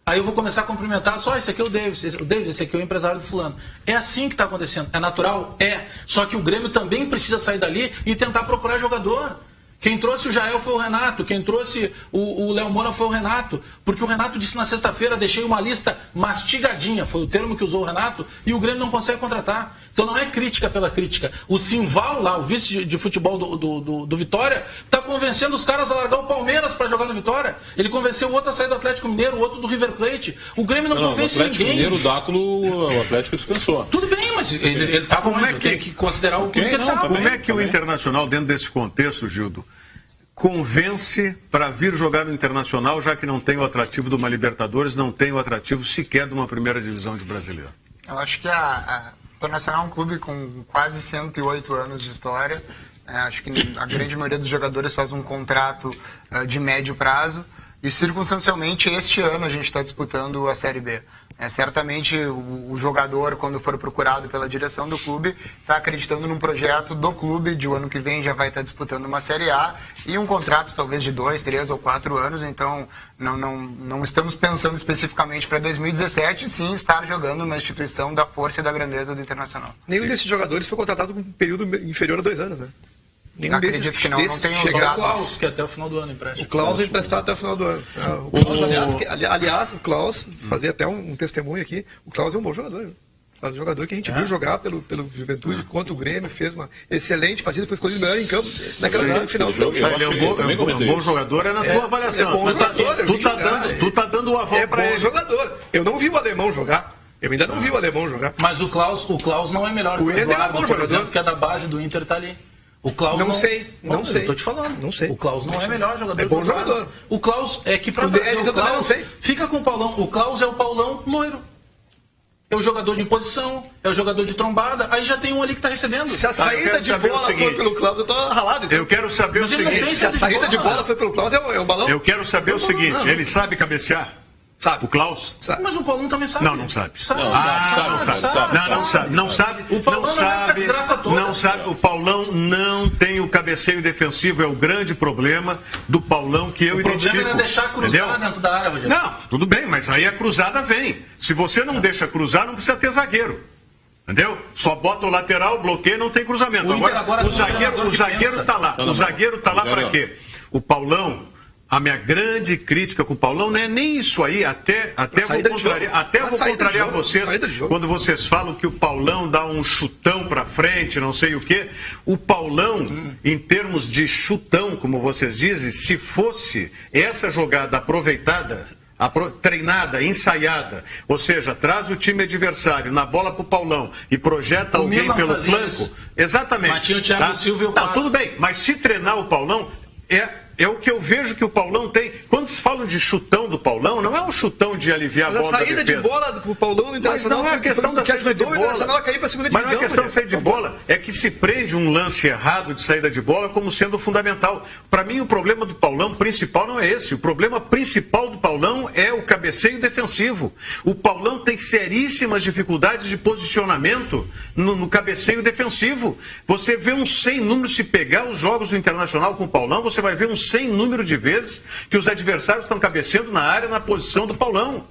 Aí eu vou começar a cumprimentar, só esse aqui é o Davis, esse aqui é o empresário do fulano. É assim que está acontecendo. É natural? É. Só que o Grêmio também precisa sair dali e tentar procurar jogador. Quem trouxe o Jael foi o Renato, quem trouxe o Léo Moura foi o Renato, porque o Renato disse na sexta-feira, deixei uma lista mastigadinha, foi o termo que usou o Renato, e o Grêmio não consegue contratar. Então não é crítica pela crítica. O Simval, lá, o vice de futebol do Vitória, está convencendo os caras a largar o Palmeiras para jogar no Vitória. Ele convenceu o outro a sair do Atlético Mineiro, o outro do River Plate. O Grêmio não convence ninguém. O Atlético Mineiro, o Dátulo, o Atlético descansou. Tudo bem, mas ele estava tem que considerar o que ele estava. Como é que o Internacional, dentro desse contexto, Gildo, convence para vir jogar no Internacional, já que não tem o atrativo de uma Libertadores, não tem o atrativo sequer de uma primeira divisão de brasileiro? Eu acho que o Internacional é um clube com quase 108 anos de história. Acho que a grande maioria dos jogadores faz um contrato de médio prazo. E circunstancialmente, este ano a gente está disputando a Série B. Certamente o jogador, quando for procurado pela direção do clube, está acreditando num projeto do clube, de o ano que vem já vai estar disputando uma Série A e um contrato talvez de 2, 3 ou 4 anos, então não estamos pensando especificamente para 2017, sim estar jogando na instituição da força e da grandeza do Internacional. Nenhum desses jogadores foi contratado com um período inferior a 2 anos, né? Nenhum desses que não tem o Klaus, que é até o final do ano empréstimo. O Klaus é emprestado até o final do ano. O Klaus, aliás, o Klaus, fazer até um testemunho aqui, o Klaus é um bom jogador. É um jogador que a gente viu jogar pelo Juventude contra o Grêmio, fez uma excelente partida, foi escolhido melhor em campo naquela semifinal do jogo. Ele é um bom jogador, é na tua avaliação. É bom jogador, tu tá dando o aval para ele. É bom jogador. Eu não vi o alemão jogar. Eu ainda não vi o alemão jogar. Mas o Klaus não é melhor que o Eduardo, por exemplo, que é da base do Inter, tá ali. O Klaus não sei. Eu tô te falando. Não sei. O Klaus não é melhor jogador. É bom jogador. O Klaus é que pra trazer o Klaus, não sei. Fica com o Paulão. O Klaus é o Paulão loiro. É o jogador de imposição, é o jogador de trombada, aí já tem um ali que tá recebendo. Se a saída de bola for pelo Klaus, eu tô ralado. Eu quero saber o seguinte. Se a saída de bola foi pelo Klaus, é o balão. Eu quero saber o seguinte, ele sabe cabecear? Sabe. O Klaus? Sabe. Mas o Paulão também sabe. Não sabe. Não sabe. O Paulão não é essa desgraça toda. Não sabe. O Paulão não tem o cabeceio defensivo. É o grande problema do Paulão que eu identifico. O problema era deixar cruzar dentro da área, Rogério. Não, tudo bem, mas aí a cruzada vem. Se você não deixa cruzar, não precisa ter zagueiro. Entendeu? Só bota o lateral, bloqueia, não tem cruzamento. Agora o zagueiro está lá. O zagueiro está lá para quê? O Paulão... A minha grande crítica com o Paulão não é nem isso aí, até vou contrariar vocês quando vocês falam que o Paulão dá um chutão para frente, não sei o quê. O Paulão, em termos de chutão, como vocês dizem, se fosse essa jogada aproveitada, treinada, ensaiada, ou seja, traz o time adversário na bola para o Paulão e projeta alguém pelo flanco. Exatamente. Mas tinha o Thiago Silva e o Não, tudo bem, mas se treinar o Paulão, É o que eu vejo que o Paulão tem. Quando se fala de chutão do Paulão, não é um chutão de aliviar a bola da defesa. Mas a saída de bola do Paulão no Internacional não é a questão da saída de bola. A cair pra segunda divisão, mas não é questão de saída de bola. É que se prende um lance errado de saída de bola como sendo fundamental. Para mim, o problema do Paulão principal não é esse. O problema principal do Paulão é o cabeceio defensivo. O Paulão tem seríssimas dificuldades de posicionamento no cabeceio defensivo. Você vê um sem número, se pegar os jogos do Internacional com o Paulão, você vai ver um sem número de vezes que os adversários estão cabeceando na área, na posição do Paulão.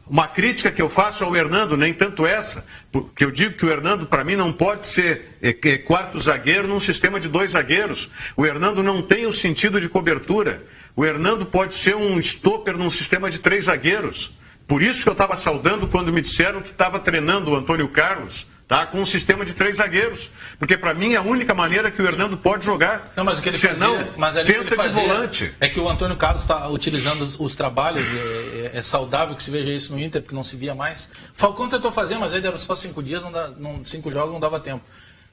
Uma crítica que eu faço ao Hernando, nem tanto essa, porque eu digo que o Hernando, para mim, não pode ser quarto zagueiro num sistema de 2 zagueiros. O Hernando não tem o sentido de cobertura. O Hernando pode ser um stopper num sistema de 3 zagueiros. Por isso que eu estava saudando quando me disseram que estava treinando o Antônio Carlos, com um sistema de 3 zagueiros. Porque, para mim, é a única maneira que o Hernando pode jogar. Não, mas o que ele fazia, tenta de volante. É que o Antônio Carlos está utilizando os trabalhos, é saudável que se veja isso no Inter, porque não se via mais. Falcão tentou fazer, mas aí deram só 5 dias, 5 jogos não dava tempo.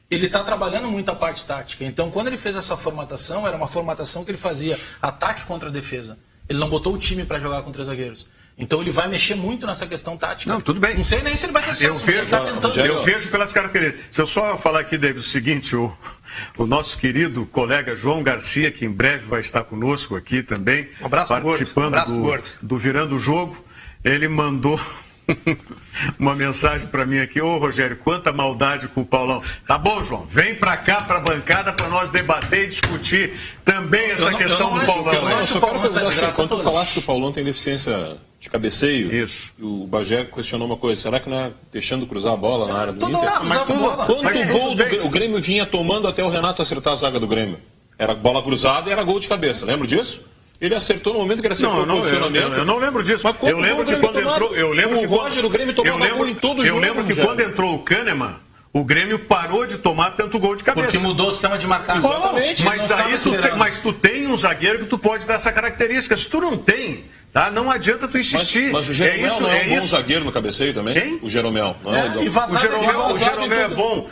Ele está trabalhando muito a parte tática. Então, quando ele fez essa formatação, era uma formatação que ele fazia ataque contra defesa. Ele não botou o time para jogar com 3 zagueiros. Então ele vai mexer muito nessa questão tática. Não, tudo bem. Não sei nem se ele vai ter sucesso. Eu vejo pelas características. Se eu só falar aqui, David, o seguinte, o nosso querido colega João Garcia, que em breve vai estar conosco aqui também, participando do Virando o Jogo, ele mandou uma mensagem para mim aqui: ô Rogério, quanta maldade com o Paulão. Tá bom, João, vem para cá, para a bancada, para nós debater e discutir também essa questão do Paulão. Eu só quero perguntar assim, quando tu falasse que o Paulão tem deficiência de cabeceio, isso. O Bagé questionou uma coisa: será que não é deixando cruzar a bola na área do Inter? Quanto gol o Grêmio vinha tomando até o Renato acertar a zaga do Grêmio? Era bola cruzada e era gol de cabeça, lembra disso? Ele acertou no momento que ele acertou o posicionamento. Eu não lembro disso. Eu lembro que quando entrou. O Roger, o Grêmio tomava gol em todo jogo. Eu lembro que quando entrou o Kahneman, o Grêmio parou de tomar tanto gol de cabeça. Porque mudou o sistema de marcação. Exatamente. Mas tu tem um zagueiro que tu pode dar essa característica. Se tu não tem, não adianta tu insistir. Mas o Jeromel não é um bom zagueiro no cabeceio também? Quem? O Jeromel.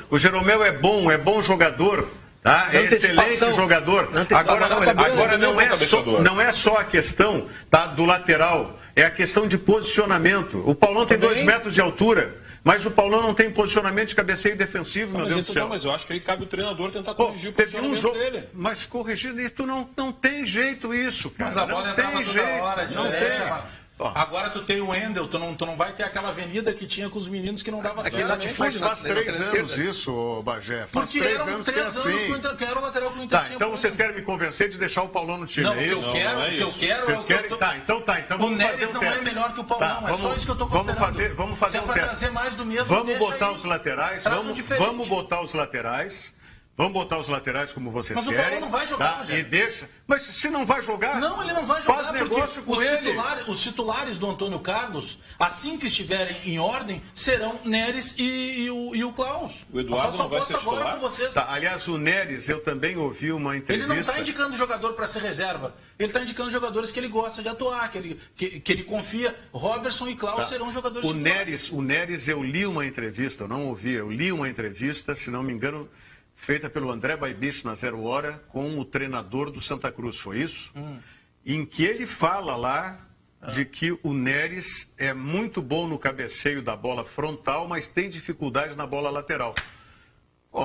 O Jeromel é bom jogador. É excelente jogador. Agora não é só a questão do lateral, é a questão de posicionamento. O Paulão tem 2 metros de altura, mas o Paulão não tem posicionamento de cabeceio defensivo, meu Deus do céu. Mas eu acho que aí cabe o treinador tentar corrigir o posicionamento dele. Mas corrigir isso não tem jeito isso, cara. Mas a bola entrava toda hora, Agora tu tem o Wendel, tu não vai ter aquela avenida que tinha com os meninos que não dava certo. Mas faz 3 anos isso, Bagé. Faz 3 anos que é assim. Que era o lateral que o Inter tinha. Então vocês querem me convencer de deixar o Paulão no time, é isso? O que eu quero vocês querem? Então vamos fazer um teste. O Neres não é melhor que o Paulão, é só isso que eu estou considerando. Vamos fazer um teste. Trazer mais do mesmo, vamos botar os laterais, vamos botar os laterais. Vamos botar os laterais como vocês querem. Mas o Paulão não vai jogar, e deixa. Mas se não vai jogar, não, ele não vai jogar. Faz negócio com ele. Os titulares do Antônio Carlos, assim que estiverem em ordem, serão Neres e o Klaus. O Eduardo não vai ser titular? Aliás, o Neres, eu também ouvi uma entrevista. Ele não está indicando jogador para ser reserva. Ele está indicando jogadores que ele gosta de atuar, que ele confia. Robertson e Klaus serão jogadores titulares. O Neres, eu li uma entrevista, eu não ouvi, eu li uma entrevista, se não me engano, feita pelo André Baibicho na 0 Hora com o treinador do Santa Cruz, foi isso? Em que ele fala lá de que o Neres é muito bom no cabeceio da bola frontal, mas tem dificuldades na bola lateral.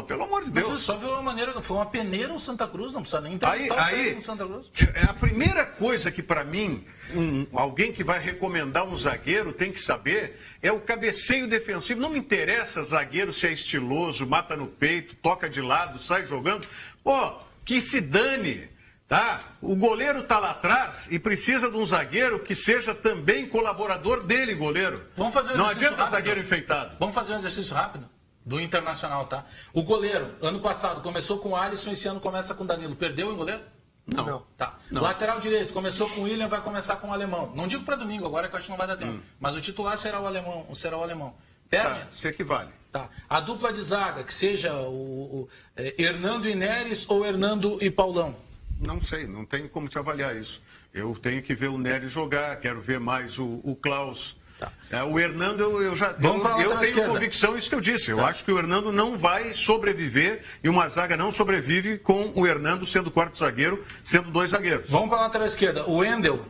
Pelo amor de Deus. Mas só viu uma maneira, foi uma peneira o Santa Cruz, não precisa nem entrevistar o Santa Cruz. A primeira coisa que para mim, alguém que vai recomendar um zagueiro tem que saber é o cabeceio defensivo. Não me interessa zagueiro se é estiloso, mata no peito, toca de lado, sai jogando. Que se dane. O goleiro está lá atrás e precisa de um zagueiro que seja também colaborador dele, goleiro. Vamos fazer um não adianta zagueiro enfeitado. Vamos fazer um exercício rápido? Do Internacional, tá? O goleiro, ano passado, começou com o Alisson, esse ano começa com o Danilo. Perdeu em goleiro? Não. Tá. Não. Lateral direito, começou com o William, vai começar com o Alemão. Não digo para domingo, agora que eu acho que não vai dar tempo. Mas o titular será o Alemão. Perde? Se equivale. Tá. A dupla de zaga, que seja o Hernando e Neres ou Hernando e Paulão? Não sei, não tenho como te avaliar isso. Eu tenho que ver o Neres jogar, quero ver mais o Klaus. O Hernando, eu tenho esquerda. convicção, isso que eu disse. Eu acho que o Hernando não vai sobreviver e uma zaga não sobrevive com o Hernando sendo quarto zagueiro, sendo 2 zagueiros. Vamos para a lateral esquerda. O Wendel,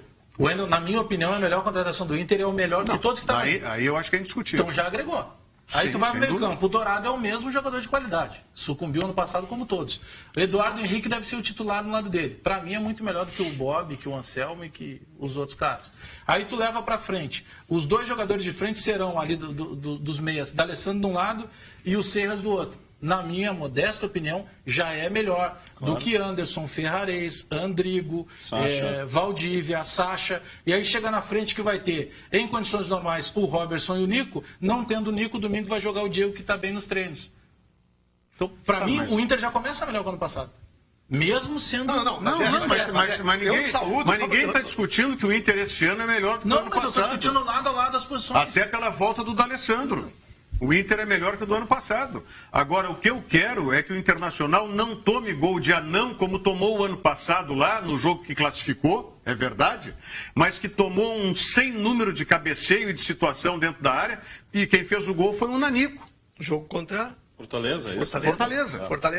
na minha opinião, é a melhor contratação do Inter, é o melhor de todos que estão aí eu acho que é indiscutível. Então já agregou. Aí Sim, tu vai pro meio dúvida. campo. O Dourado é o mesmo jogador de qualidade. Sucumbiu ano passado como todos. O Eduardo Henrique deve ser o titular no lado dele. Para mim é muito melhor do que o Bob, que o Anselmo e que os outros caras. Aí tu leva para frente. Os 2 jogadores de frente serão ali dos meias, D'Alessandro de um lado e o Serras do outro. Na minha modesta opinião, já é melhor do que Anderson, Ferrarez, Andrigo, Valdívia, Sacha. E aí chega na frente que vai ter, em condições normais, o Robertson e o Nico. Não tendo o Nico, domingo vai jogar o Diego, que está bem nos treinos. Então, para mim, o Inter já começa melhor que o ano passado. Mesmo sendo... Mas ninguém está discutindo que o Inter esse ano é melhor do que o ano passado. Não, mas eu estou discutindo lado a lado as posições. Até pela volta do D'Alessandro. O Inter é melhor que o do ano passado. Agora, o que eu quero é que o Internacional não tome gol de anão, como tomou o ano passado lá, no jogo que classificou, é verdade, mas que tomou um sem número de cabeceio e de situação dentro da área, e quem fez o gol foi o Nanico. Jogo contra... Fortaleza.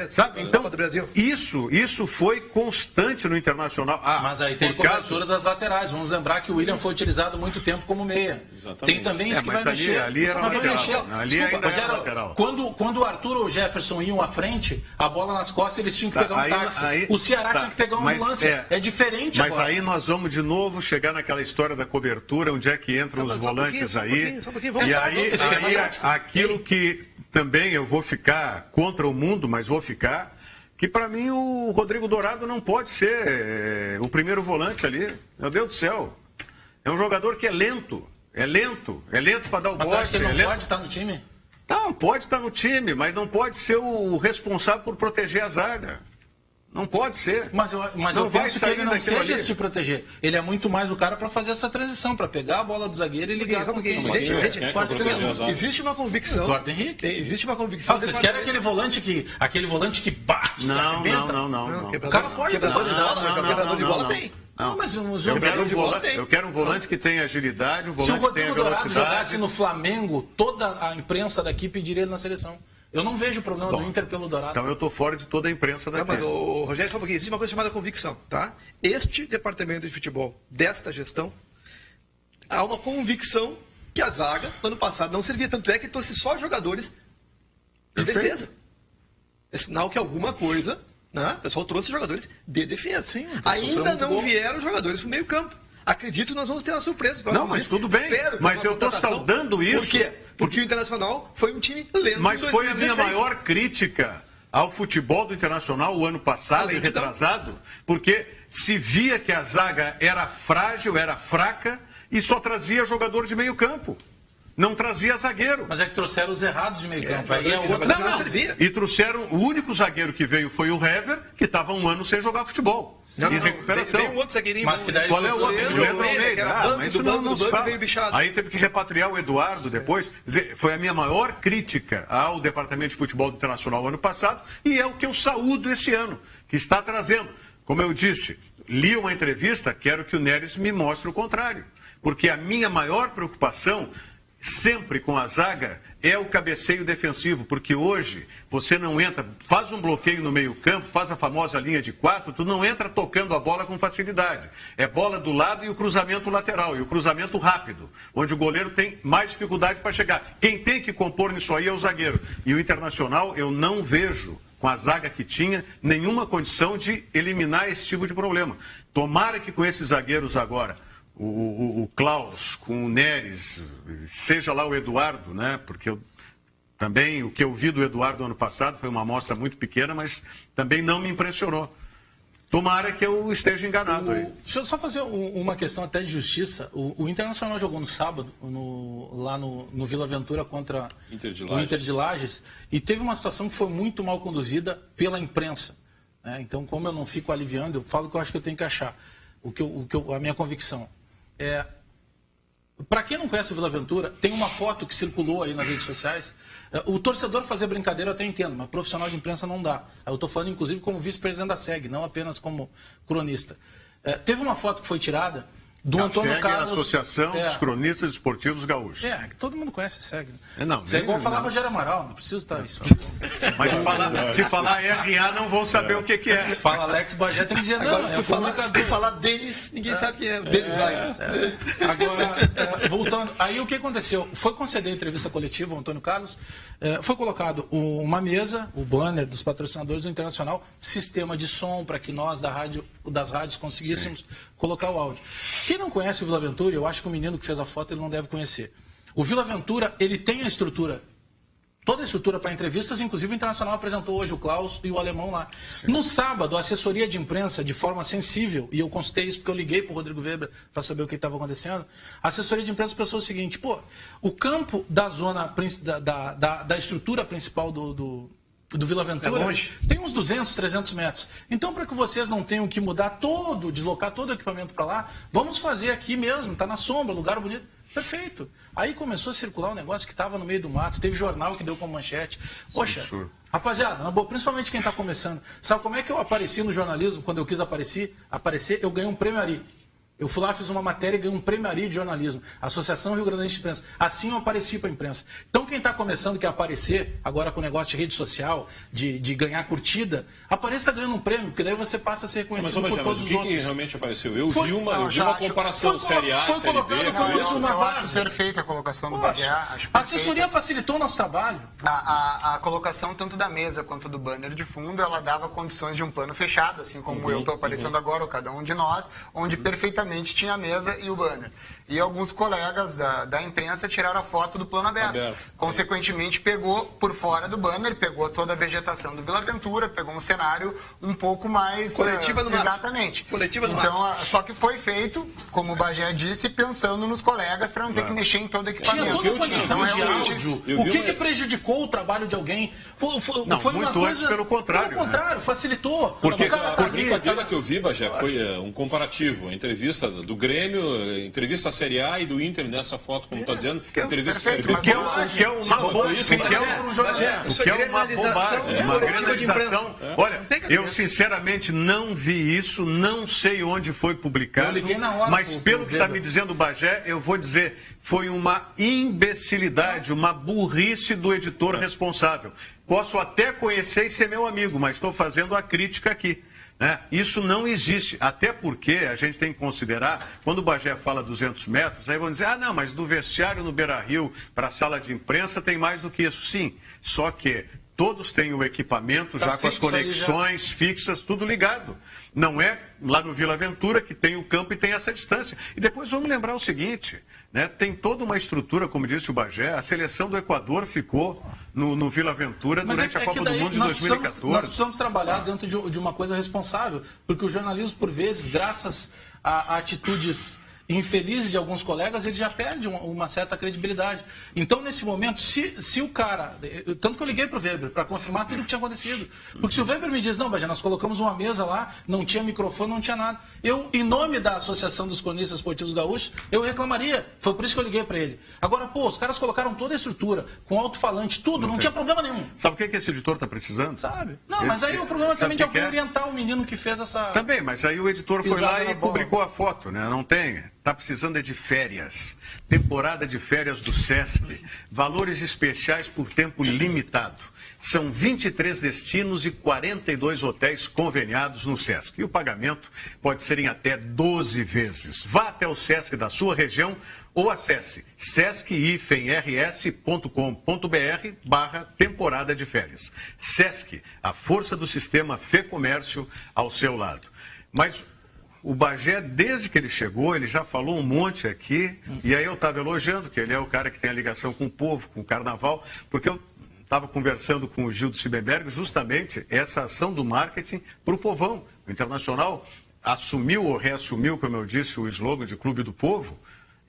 Sabe? Então, do Brasil. Isso foi constante no Internacional. Mas aí tem cobertura das laterais. Vamos lembrar que o William foi utilizado muito tempo como meia. Exatamente. Tem também isso que vai mexer. Ali era lateral. Ali ainda era lateral. Quando o Arthur ou o Jefferson iam à frente, a bola nas costas, eles tinham que pegar um táxi. O Ceará tinha que pegar uma ambulância. É diferente mas agora. Aí nós vamos de novo chegar naquela história da cobertura, onde é que entram os volantes aí. E aí, aquilo que também eu vou ficar contra o mundo, mas vou ficar, que para mim o Rodrigo Dourado não pode ser o primeiro volante ali. Meu Deus do céu. É um jogador que é lento para dar o bote. Acho que ele não pode estar no time? Não, pode estar no time, mas não pode ser o responsável por proteger a zaga. Não pode ser. Mas eu penso que ele não seja esse de proteger. Ele é muito mais o cara para fazer essa transição, para pegar a bola do zagueiro e ligar. Existe uma convicção. Eduardo Henrique. Existe uma convicção. Vocês querem aquele volante que bate? Não. O cara pode quebrador de bola, quebrador de bola tem. Não, mas eu quero um volante que tenha agilidade, um volante que tenha velocidade. Se o Rodrigo Dourado jogasse no Flamengo, toda a imprensa daqui pediria ele na seleção. Eu não vejo problema do Inter pelo Dourado. Então eu estou fora de toda a imprensa daqui. Mas, Rogério, só um pouquinho. Existe uma coisa chamada convicção, tá? Este departamento de futebol, desta gestão, há uma convicção que a zaga, no ano passado, não servia. Tanto é que trouxe só jogadores de defesa. É sinal que alguma coisa, né? O pessoal trouxe jogadores de defesa. Sim, ainda não vieram jogadores para o meio campo. Acredito que nós vamos ter uma surpresa. Não, mas tudo bem. Mas eu estou saudando isso. Por quê? Porque o Internacional foi um time lento. Mas foi a minha maior crítica ao futebol do Internacional o ano passado e retrasado, porque se via que a zaga era frágil, era fraca e só trazia jogador de meio campo. Não trazia zagueiro. Mas é que trouxeram os errados de meio campo. E trouxeram, o único zagueiro que veio foi o Hever, que estava um ano sem jogar futebol. Em recuperação. Tem um outro zagueirinho. Mas que daí qual é o outro? O Leandro Almeida. Mas isso não fala. Aí teve que repatriar o Eduardo depois. Dizer, foi a minha maior crítica ao Departamento de Futebol do Internacional ano passado, e é o que eu saúdo esse ano, que está trazendo. Como eu disse, li uma entrevista, quero que o Neres me mostre o contrário. Porque a minha maior preocupação sempre com a zaga é o cabeceio defensivo, porque hoje você não entra, faz um bloqueio no meio campo, faz a famosa linha de 4, tu não entra tocando a bola com facilidade. É bola do lado e o cruzamento lateral, e o cruzamento rápido, onde o goleiro tem mais dificuldade para chegar. Quem tem que compor nisso aí é o zagueiro. E o Internacional, eu não vejo, com a zaga que tinha, nenhuma condição de eliminar esse tipo de problema. Tomara que com esses zagueiros agora, o Klaus, com o Neres, seja lá o Eduardo, né? Porque também o que eu vi do Eduardo ano passado foi uma amostra muito pequena, mas também não me impressionou. Tomara que eu esteja enganado aí. Deixa eu só fazer uma questão até de justiça. O Internacional jogou no sábado, lá no Vila Ventura contra o Inter de Lages, e teve uma situação que foi muito mal conduzida pela imprensa. Né? Então, como eu não fico aliviando, eu falo o que eu acho que eu tenho que achar. A minha convicção. Para quem não conhece o Vila Ventura, tem uma foto que circulou aí nas redes sociais. O torcedor fazer brincadeira eu até entendo, mas profissional de imprensa não dá. Eu estou falando, inclusive, como vice-presidente da SEG, não apenas como cronista. Teve uma foto que foi tirada do Antônio SEG Carlos. É a Associação dos Cronistas Esportivos Gaúchos. Que todo mundo conhece a SEG. Não, isso é igual falar Rogério Amaral, não precisa estar isso. Mas se falar RA, não vão saber o que é. Se fala Alex Bagé, tem que dizer Agora, não. se tu falar Denis, ninguém sabe quem é. Denis vai. Agora, voltando, aí o que aconteceu? Foi conceder entrevista coletiva ao Antônio Carlos, foi colocado uma mesa, o banner dos patrocinadores do Internacional, sistema de som para que nós das rádios conseguíssemos colocar o áudio. Quem não conhece o Vila Ventura, eu acho que o menino que fez a foto ele não deve conhecer. O Vila Ventura, ele tem a estrutura, toda a estrutura para entrevistas, inclusive o Internacional apresentou hoje o Klaus e o Alemão lá. Sim. No sábado, a assessoria de imprensa, de forma sensível, e eu constatei isso porque eu liguei para o Rodrigo Weber para saber o que estava acontecendo, a assessoria de imprensa pensou o seguinte, o campo da zona, da estrutura principal do Vila Ventura tem uns 200, 300 metros. Então, para que vocês não tenham que deslocar todo o equipamento para lá, vamos fazer aqui mesmo, está na sombra, lugar bonito. Perfeito. Aí começou a circular um negócio que estava no meio do mato, teve jornal que deu como manchete. Poxa, rapaziada, na boa, principalmente quem está começando, sabe como é que eu apareci no jornalismo? Quando eu quis aparecer, eu ganhei um prêmio Ari. Eu fui lá, fiz uma matéria e ganhei um prêmio Ari de jornalismo, Associação Rio Grandense de Imprensa. Assim eu apareci para a imprensa. Então quem está começando quer aparecer, agora com o negócio de rede social, de ganhar curtida, apareça ganhando um prêmio, porque daí você passa a ser conhecido por todos os outros. Mas que realmente apareceu? Eu vi uma comparação Série A e Série B. Eu acho perfeita a colocação do Bagé. A assessoria facilitou o nosso trabalho. A colocação tanto da mesa quanto do banner de fundo, ela dava condições de um plano fechado, assim como eu estou aparecendo agora, ou cada um de nós, onde perfeitamente tinha a mesa e o banner. E alguns colegas da imprensa tiraram a foto do plano aberto. Consequentemente, pegou por fora do banner, pegou toda a vegetação do Vila Ventura, pegou um cenário um pouco mais... Coletiva no mato. Exatamente. Coletiva no então, mato. Só que foi feito, como o Bagé disse, pensando nos colegas para não ter que mexer em todo o equipamento. Tinha toda a condição de áudio. O que prejudicou o trabalho de alguém? Foi muito antes, pelo contrário. Pelo contrário, facilitou. Porque a brincadeira que eu vi, Bagé, foi um comparativo. A entrevista do Grêmio, entrevista da Série A e do Inter nessa foto, como está dizendo. Entrevista da Série B. Que é uma bobagem, uma granalização. Olha, eu sinceramente não vi isso, não sei onde foi publicado, mas pelo que está me dizendo o Bagé, eu vou dizer, foi uma imbecilidade, uma burrice do editor responsável. Posso até conhecer e ser meu amigo, mas estou fazendo a crítica aqui. Isso não existe, até porque a gente tem que considerar, quando o Bagé fala 200 metros, aí vão dizer, não, mas do vestiário no Beira-Rio para a sala de imprensa tem mais do que isso. Sim, só que todos têm o equipamento já com as conexões fixas, tudo ligado. Não é lá no Vila Ventura que tem o campo e tem essa distância. E depois vamos lembrar o seguinte, tem toda uma estrutura, como disse o Bagé, a seleção do Equador ficou no Vila Ventura durante a Copa do Mundo de 2014. Nós precisamos trabalhar dentro de uma coisa responsável, porque o jornalismo, por vezes, graças a atitudes infelizes de alguns colegas, ele já perde uma certa credibilidade. Então, nesse momento, se o cara... Tanto que eu liguei para o Weber para confirmar tudo o que tinha acontecido. Porque se o Weber me diz, não, Bagé, nós colocamos uma mesa lá, não tinha microfone, não tinha nada. Eu, em nome da Associação dos Cronistas Esportivos Gaúchos, eu reclamaria. Foi por isso que eu liguei para ele. Agora, os caras colocaram toda a estrutura, com alto-falante, tudo, não tinha problema nenhum. Sabe o que esse editor está precisando? Sabe? Não, mas aí o problema também de alguém orientar o menino que fez essa... Também, mas aí o editor foi lá e publicou a foto, Não tem... Está precisando de férias. Temporada de férias do Sesc. Valores especiais por tempo limitado. São 23 destinos e 42 hotéis conveniados no Sesc. E o pagamento pode ser em até 12 vezes. Vá até o Sesc da sua região ou acesse sesc-rs.com.br/temporada de férias. Sesc, a força do sistema Fê Comércio ao seu lado. Mas... o Bagé, desde que ele chegou, ele já falou um monte aqui, e aí eu estava elogiando, que ele é o cara que tem a ligação com o povo, com o carnaval, porque eu estava conversando com o Gildo Siebenberg justamente essa ação do marketing para o povão. O Internacional assumiu ou reassumiu, como eu disse, o slogan de Clube do Povo,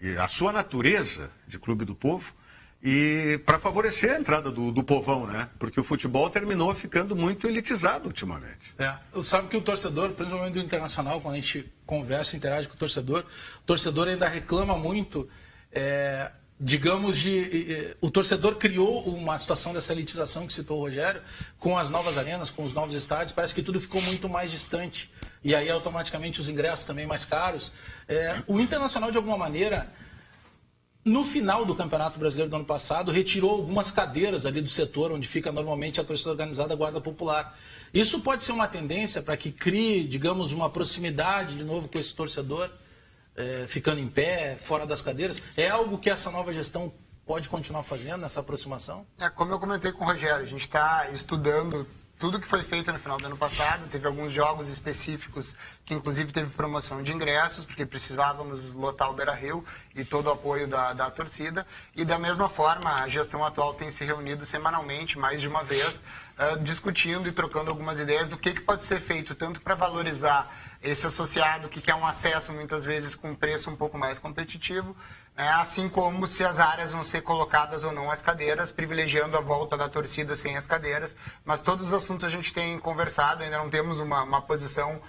e a sua natureza de Clube do Povo, e para favorecer a entrada do povão, Porque o futebol terminou ficando muito elitizado ultimamente. Sabe que o torcedor, principalmente do Internacional, quando a gente conversa, interage com o torcedor ainda reclama muito digamos, o torcedor criou uma situação dessa elitização que citou o Rogério, com as novas arenas, com os novos estádios, parece que tudo ficou muito mais distante. E aí, automaticamente, os ingressos também mais caros. O Internacional, de alguma maneira, no final do Campeonato Brasileiro do ano passado, retirou algumas cadeiras ali do setor, onde fica normalmente a torcida organizada, a Guarda Popular. Isso pode ser uma tendência para que crie, digamos, uma proximidade de novo com esse torcedor, ficando em pé, fora das cadeiras. É algo que essa nova gestão pode continuar fazendo, nessa aproximação? Como eu comentei com o Rogério, a gente está estudando tudo que foi feito no final do ano passado. Teve alguns jogos específicos que inclusive teve promoção de ingressos, porque precisávamos lotar o Beira-Rio e todo o apoio da torcida. E da mesma forma, a gestão atual tem se reunido semanalmente, mais de uma vez, discutindo e trocando algumas ideias do que pode ser feito, tanto para valorizar esse associado que quer um acesso muitas vezes com preço um pouco mais competitivo, assim como se as áreas vão ser colocadas ou não as cadeiras, privilegiando a volta da torcida sem as cadeiras. Mas todos os assuntos a gente tem conversado, ainda não temos uma posição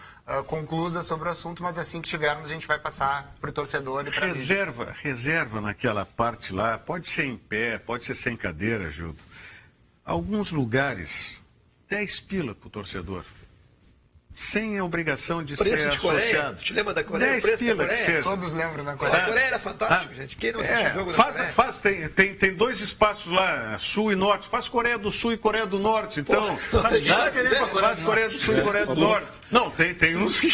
conclusa sobre o assunto, mas assim que tivermos a gente vai passar para o torcedor e para a reserva naquela parte lá, pode ser em pé, pode ser sem cadeira, Gildo. Alguns lugares, 10 pila para o torcedor. Sem a obrigação de preço ser de Coreia. associado. Te lembra da Coreia? 10 o preço pila da Coreia? que seja. Todos lembram da Coreia. A Coreia era fantástico, gente. Quem não assistiu o jogo da Coreia? Tem 2 espaços lá, Sul e Norte. Faz Coreia do Sul e Coreia do Norte. Então, faz Coreia do Sul e Coreia do Norte. Não, tem uns que...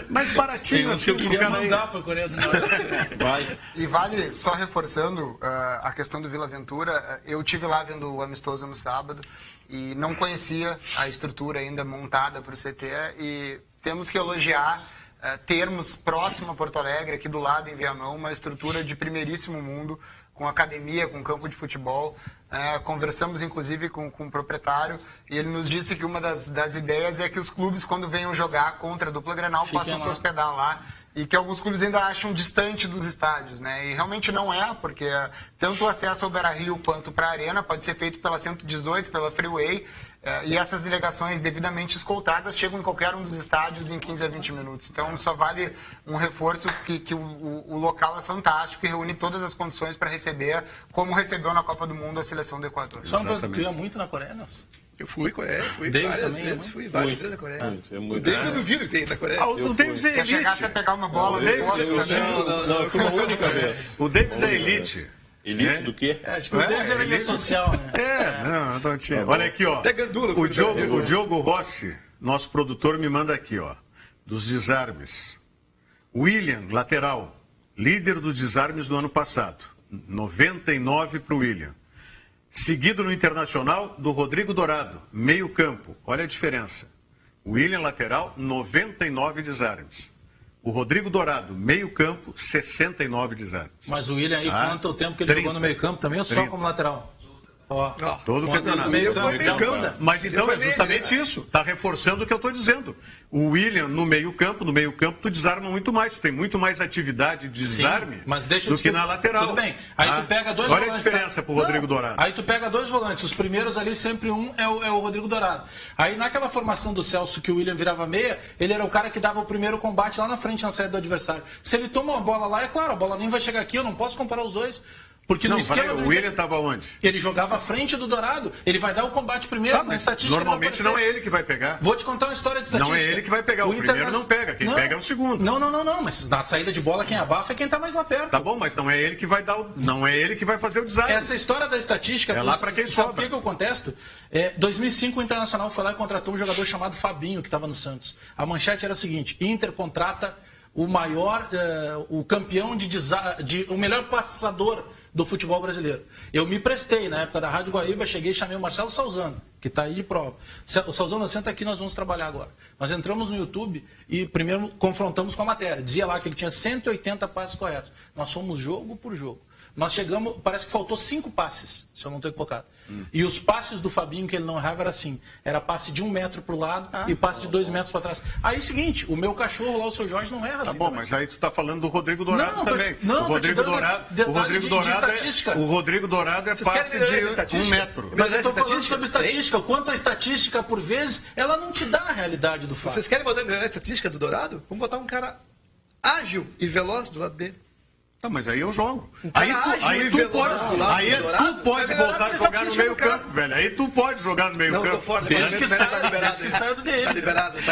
mais baratinho. Assim, eu queria mandar para a Coreia do Norte. Vai. E vale, só reforçando a questão do Vila Aventura, eu tive lá vendo o amistoso no sábado e não conhecia a estrutura ainda montada para o CT e temos que elogiar termos próximo a Porto Alegre, aqui do lado em Viamão, uma estrutura de primeiríssimo mundo, com academia, com campo de futebol. Conversamos inclusive com o proprietário e ele nos disse que uma das ideias é que os clubes, quando venham jogar contra a dupla Grenal, possam se hospedar lá. E que alguns clubes ainda acham distante dos estádios, né? E realmente não é, porque tanto o acesso ao Beira-Rio quanto para a Arena pode ser feito pela 118, pela Freeway, e essas delegações devidamente escoltadas chegam em qualquer um dos estádios em 15 a 20 minutos. Então só vale um reforço que o local é fantástico e reúne todas as condições para receber, como recebeu na Copa do Mundo a seleção do Equador. Só tu ia muito na Coreia, Nelson? Eu fui Coreia, fui Davis várias também, vezes, fui várias vezes na Coreia. O Davis eu duvido que tem na Coreia. O Davis é Quer chegar elite. a pegar uma bola no poste? Não, eu fui uma única vez. O Davis é elite. Elite do quê? Acho que o Davis era elite social, né? Não tinha. Olha aqui, ó. Até Gandula O foi Diogo Rossi, nosso produtor, me manda aqui, ó. Dos desarmes. William, lateral. Líder dos desarmes do ano passado. 99 para o William. Seguido no Internacional do Rodrigo Dourado, meio campo. Olha a diferença. William, lateral, 99 desarmes. O Rodrigo Dourado, meio campo, 69 desarmes. Mas o William aí, quanto o tempo que ele jogou no meio campo também, ou só como lateral? Todo o campeonato. Meio campo. Mas então é justamente isso. Está reforçando o que eu estou dizendo. O William no meio campo tu desarma muito mais. Tu tem muito mais atividade de desarme do que na lateral. Tudo bem. Aí tu pega dois volantes. Olha a diferença para o Rodrigo Dourado. Aí tu pega 2 volantes. Os primeiros ali, sempre um é o Rodrigo Dourado. Aí naquela formação do Celso que o William virava meia, ele era o cara que dava o primeiro combate lá na frente, na saída do adversário. Se ele toma uma bola lá, é claro, a bola nem vai chegar aqui, eu não posso comparar os dois. Porque no esquema o William estava onde? Ele jogava à frente do Dourado. Ele vai dar o combate primeiro, na estatística. Normalmente não é ele que vai pegar. Vou te contar uma história de estatística. Não é ele que vai pegar. O primeiro não pega. Quem pega é o segundo. Não. Mas na saída de bola, quem abafa é quem está mais lá perto. Tá bom, mas não é ele que vai dar não é ele que vai fazer o desarme. Essa história da estatística... É lá para quem sabe sobra. Por que eu contesto? 2005 o Internacional foi lá e contratou um jogador chamado Fabinho, que estava no Santos. A manchete era a seguinte: Inter contrata o maior, o campeão o melhor passador do futebol brasileiro. Eu me prestei, na época da Rádio Guaíba, cheguei e chamei o Marcelo Salzano, que está aí de prova. O Salzano, senta aqui, nós vamos trabalhar agora. Nós entramos no YouTube e primeiro confrontamos com a matéria. Dizia lá que ele tinha 180 passes corretos. Nós fomos jogo por jogo. Nós chegamos, parece que faltou 5 passes, se eu não estou equivocado. E os passes do Fabinho que ele não errava era assim: era passe de 1 metro para o lado e passe de 2 metros para trás. Aí, seguinte, o meu cachorro lá, o seu Jorge, não erra assim. Tá bom, também. Mas aí tu tá falando do Rodrigo Dourado também. Não, o Rodrigo Dourado, o Rodrigo Dourado é passe de 1 metro. Mas eu estou falando sobre estatística. Quanto a estatística, por vezes, ela não te dá a realidade do fato. Vocês querem botar a estatística do Dourado? Vamos botar um cara ágil e veloz do lado dele. Tá, mas aí eu jogo. Aí tu pode voltar a jogar no meio campo, velho. Aí tu pode jogar no meio campo. Não, tô fora. Desde que saia do dele. Tá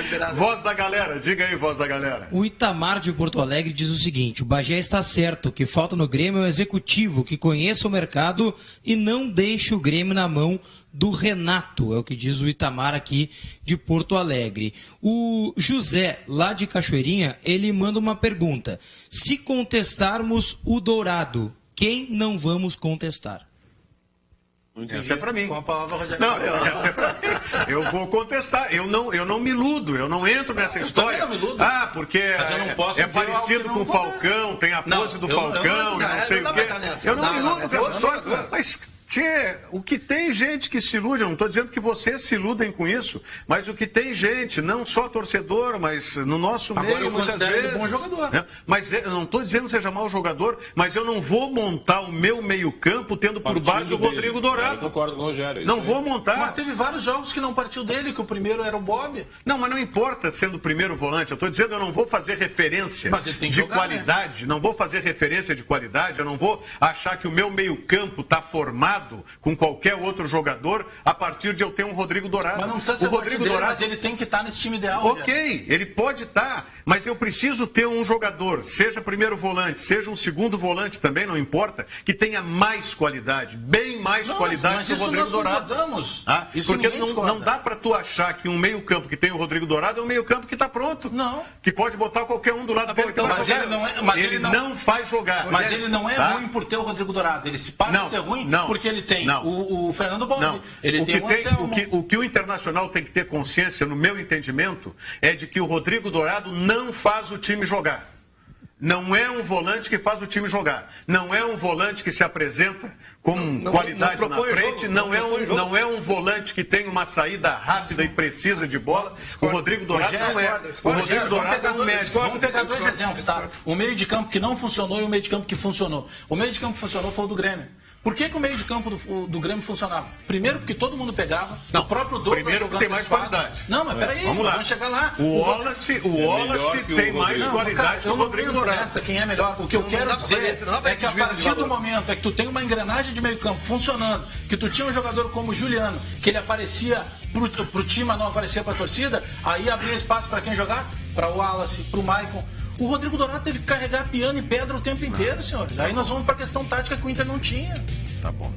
liberado. Voz da galera, diga aí, voz da galera. O Itamar de Porto Alegre diz o seguinte: o Bagé está certo, o que falta no Grêmio é o executivo que conheça o mercado e não deixe o Grêmio na mão do Renato, é o que diz o Itamar aqui de Porto Alegre. O José, lá de Cachoeirinha, ele manda uma pergunta: se contestarmos o Dourado, quem não vamos contestar? Essa é pra mim. Com a palavra, Rogério. Não, essa é pra mim. Eu vou contestar. Eu não me iludo, eu não entro nessa história. Também não me iludo. Ah, porque Mas eu não posso é dizer algo parecido que com o não Falcão, tem a pose do Falcão, e não sei o quê. Eu não me iludo com essa história. Mas, o que tem gente que se ilude, eu não estou dizendo que vocês se iludem com isso, mas o que tem gente, não só torcedor, mas no nosso meio, muitas vezes. Bom jogador. Né? Mas eu não estou dizendo que seja mau jogador, mas eu não vou montar o meu meio-campo tendo por base o Rodrigo Dourado. Eu concordo com o Rogério. Não vou montar. Mas teve vários jogos que não partiu dele, que o primeiro era o Bob. Não, mas não importa sendo o primeiro volante. Eu estou dizendo que eu não vou fazer referência de jogar, qualidade. Né? Não vou fazer referência de qualidade. Eu não vou achar que o meu meio-campo está formado com qualquer outro jogador a partir de eu ter um Rodrigo Dourado. Mas não precisa ser o Rodrigo dele, Dourado, mas ele tem que estar nesse time ideal. Ok, ele pode estar, mas eu preciso ter um jogador, seja primeiro volante, seja um segundo volante também, não importa, que tenha mais qualidade, bem mais qualidade que o Rodrigo Dourado. Porque não dá para tu achar que um meio-campo que tem o Rodrigo Dourado é um meio-campo que está pronto. Não. Que pode botar qualquer um do lado dele. Então, mas ele não faz jogar. Mas ele não é ruim por ter o Rodrigo Dourado. Ele se passa a ser ruim porque ele tem o Fernando Bob. Ele tem o Anselmo. O que o Internacional tem que ter consciência, no meu entendimento, é de que o Rodrigo Dourado não faz o time jogar. Não é um volante que faz o time jogar. Não é um volante que se apresenta com qualidade na frente. Não é um volante que tem uma saída rápida e precisa de bola. O Rodrigo Dourado não é. O Rodrigo Dourado é um médico. Vamos pegar dois exemplos, tá? O meio de campo que não funcionou e o meio de campo que funcionou. O meio de campo que funcionou foi o do Grêmio. Por que o meio de campo do Grêmio funcionava? Primeiro, porque todo mundo pegava. O próprio Douglas primeiro porque tem mais qualidade. Não, mas peraí, vamos chegar lá. O Wallace tem mais qualidade que o Rodrigo Dourado. Quem é melhor. O que eu quero dizer é que a partir do momento é que tu tem uma engrenagem de meio campo funcionando, que tu tinha um jogador como o Juliano, que ele aparecia pro time, mas não aparecia pra torcida, aí abria espaço para quem jogar? Para o Wallace, pro Maicon. O Rodrigo Dourado teve que carregar piano e pedra o tempo inteiro, senhores. Aí nós vamos para a questão tática que o Inter não tinha. Tá bom.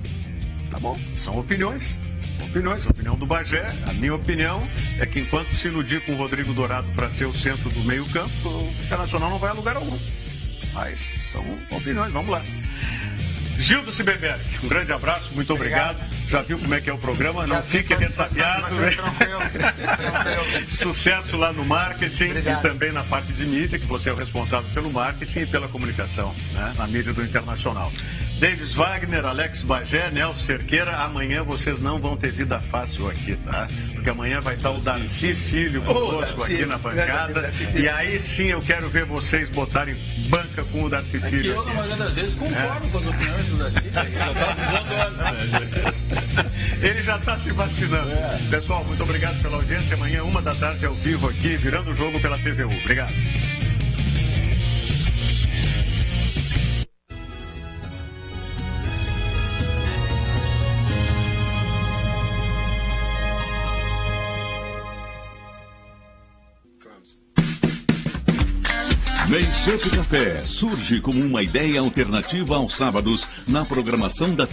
São opiniões. A opinião do Bagé. A minha opinião é que enquanto se iludir com o Rodrigo Dourado para ser o centro do meio-campo, o Internacional não vai a lugar algum. Mas são opiniões. Vamos lá. Gildo Ciberberg, um grande abraço, muito obrigado. Já viu como é que é o programa? Não fique ressabiado. Sucesso lá no marketing e também na parte de mídia, que você é o responsável pelo marketing e pela comunicação, né, na mídia do Internacional. Davis Wagner, Alex Bagé, Nelson Cerqueira, amanhã vocês não vão ter vida fácil aqui, tá? Porque amanhã vai estar o Darcy Filho conosco aqui na bancada. E aí sim eu quero ver vocês botarem banca com o Darcy Filho. Eu, na maioria das vezes, concordo com as opiniões do Darcy. Ele já está se vacinando. Pessoal, muito obrigado pela audiência. Amanhã, 13h ao vivo aqui, virando o jogo pela TVU. Obrigado. Meixoto Café surge como uma ideia alternativa aos sábados na programação da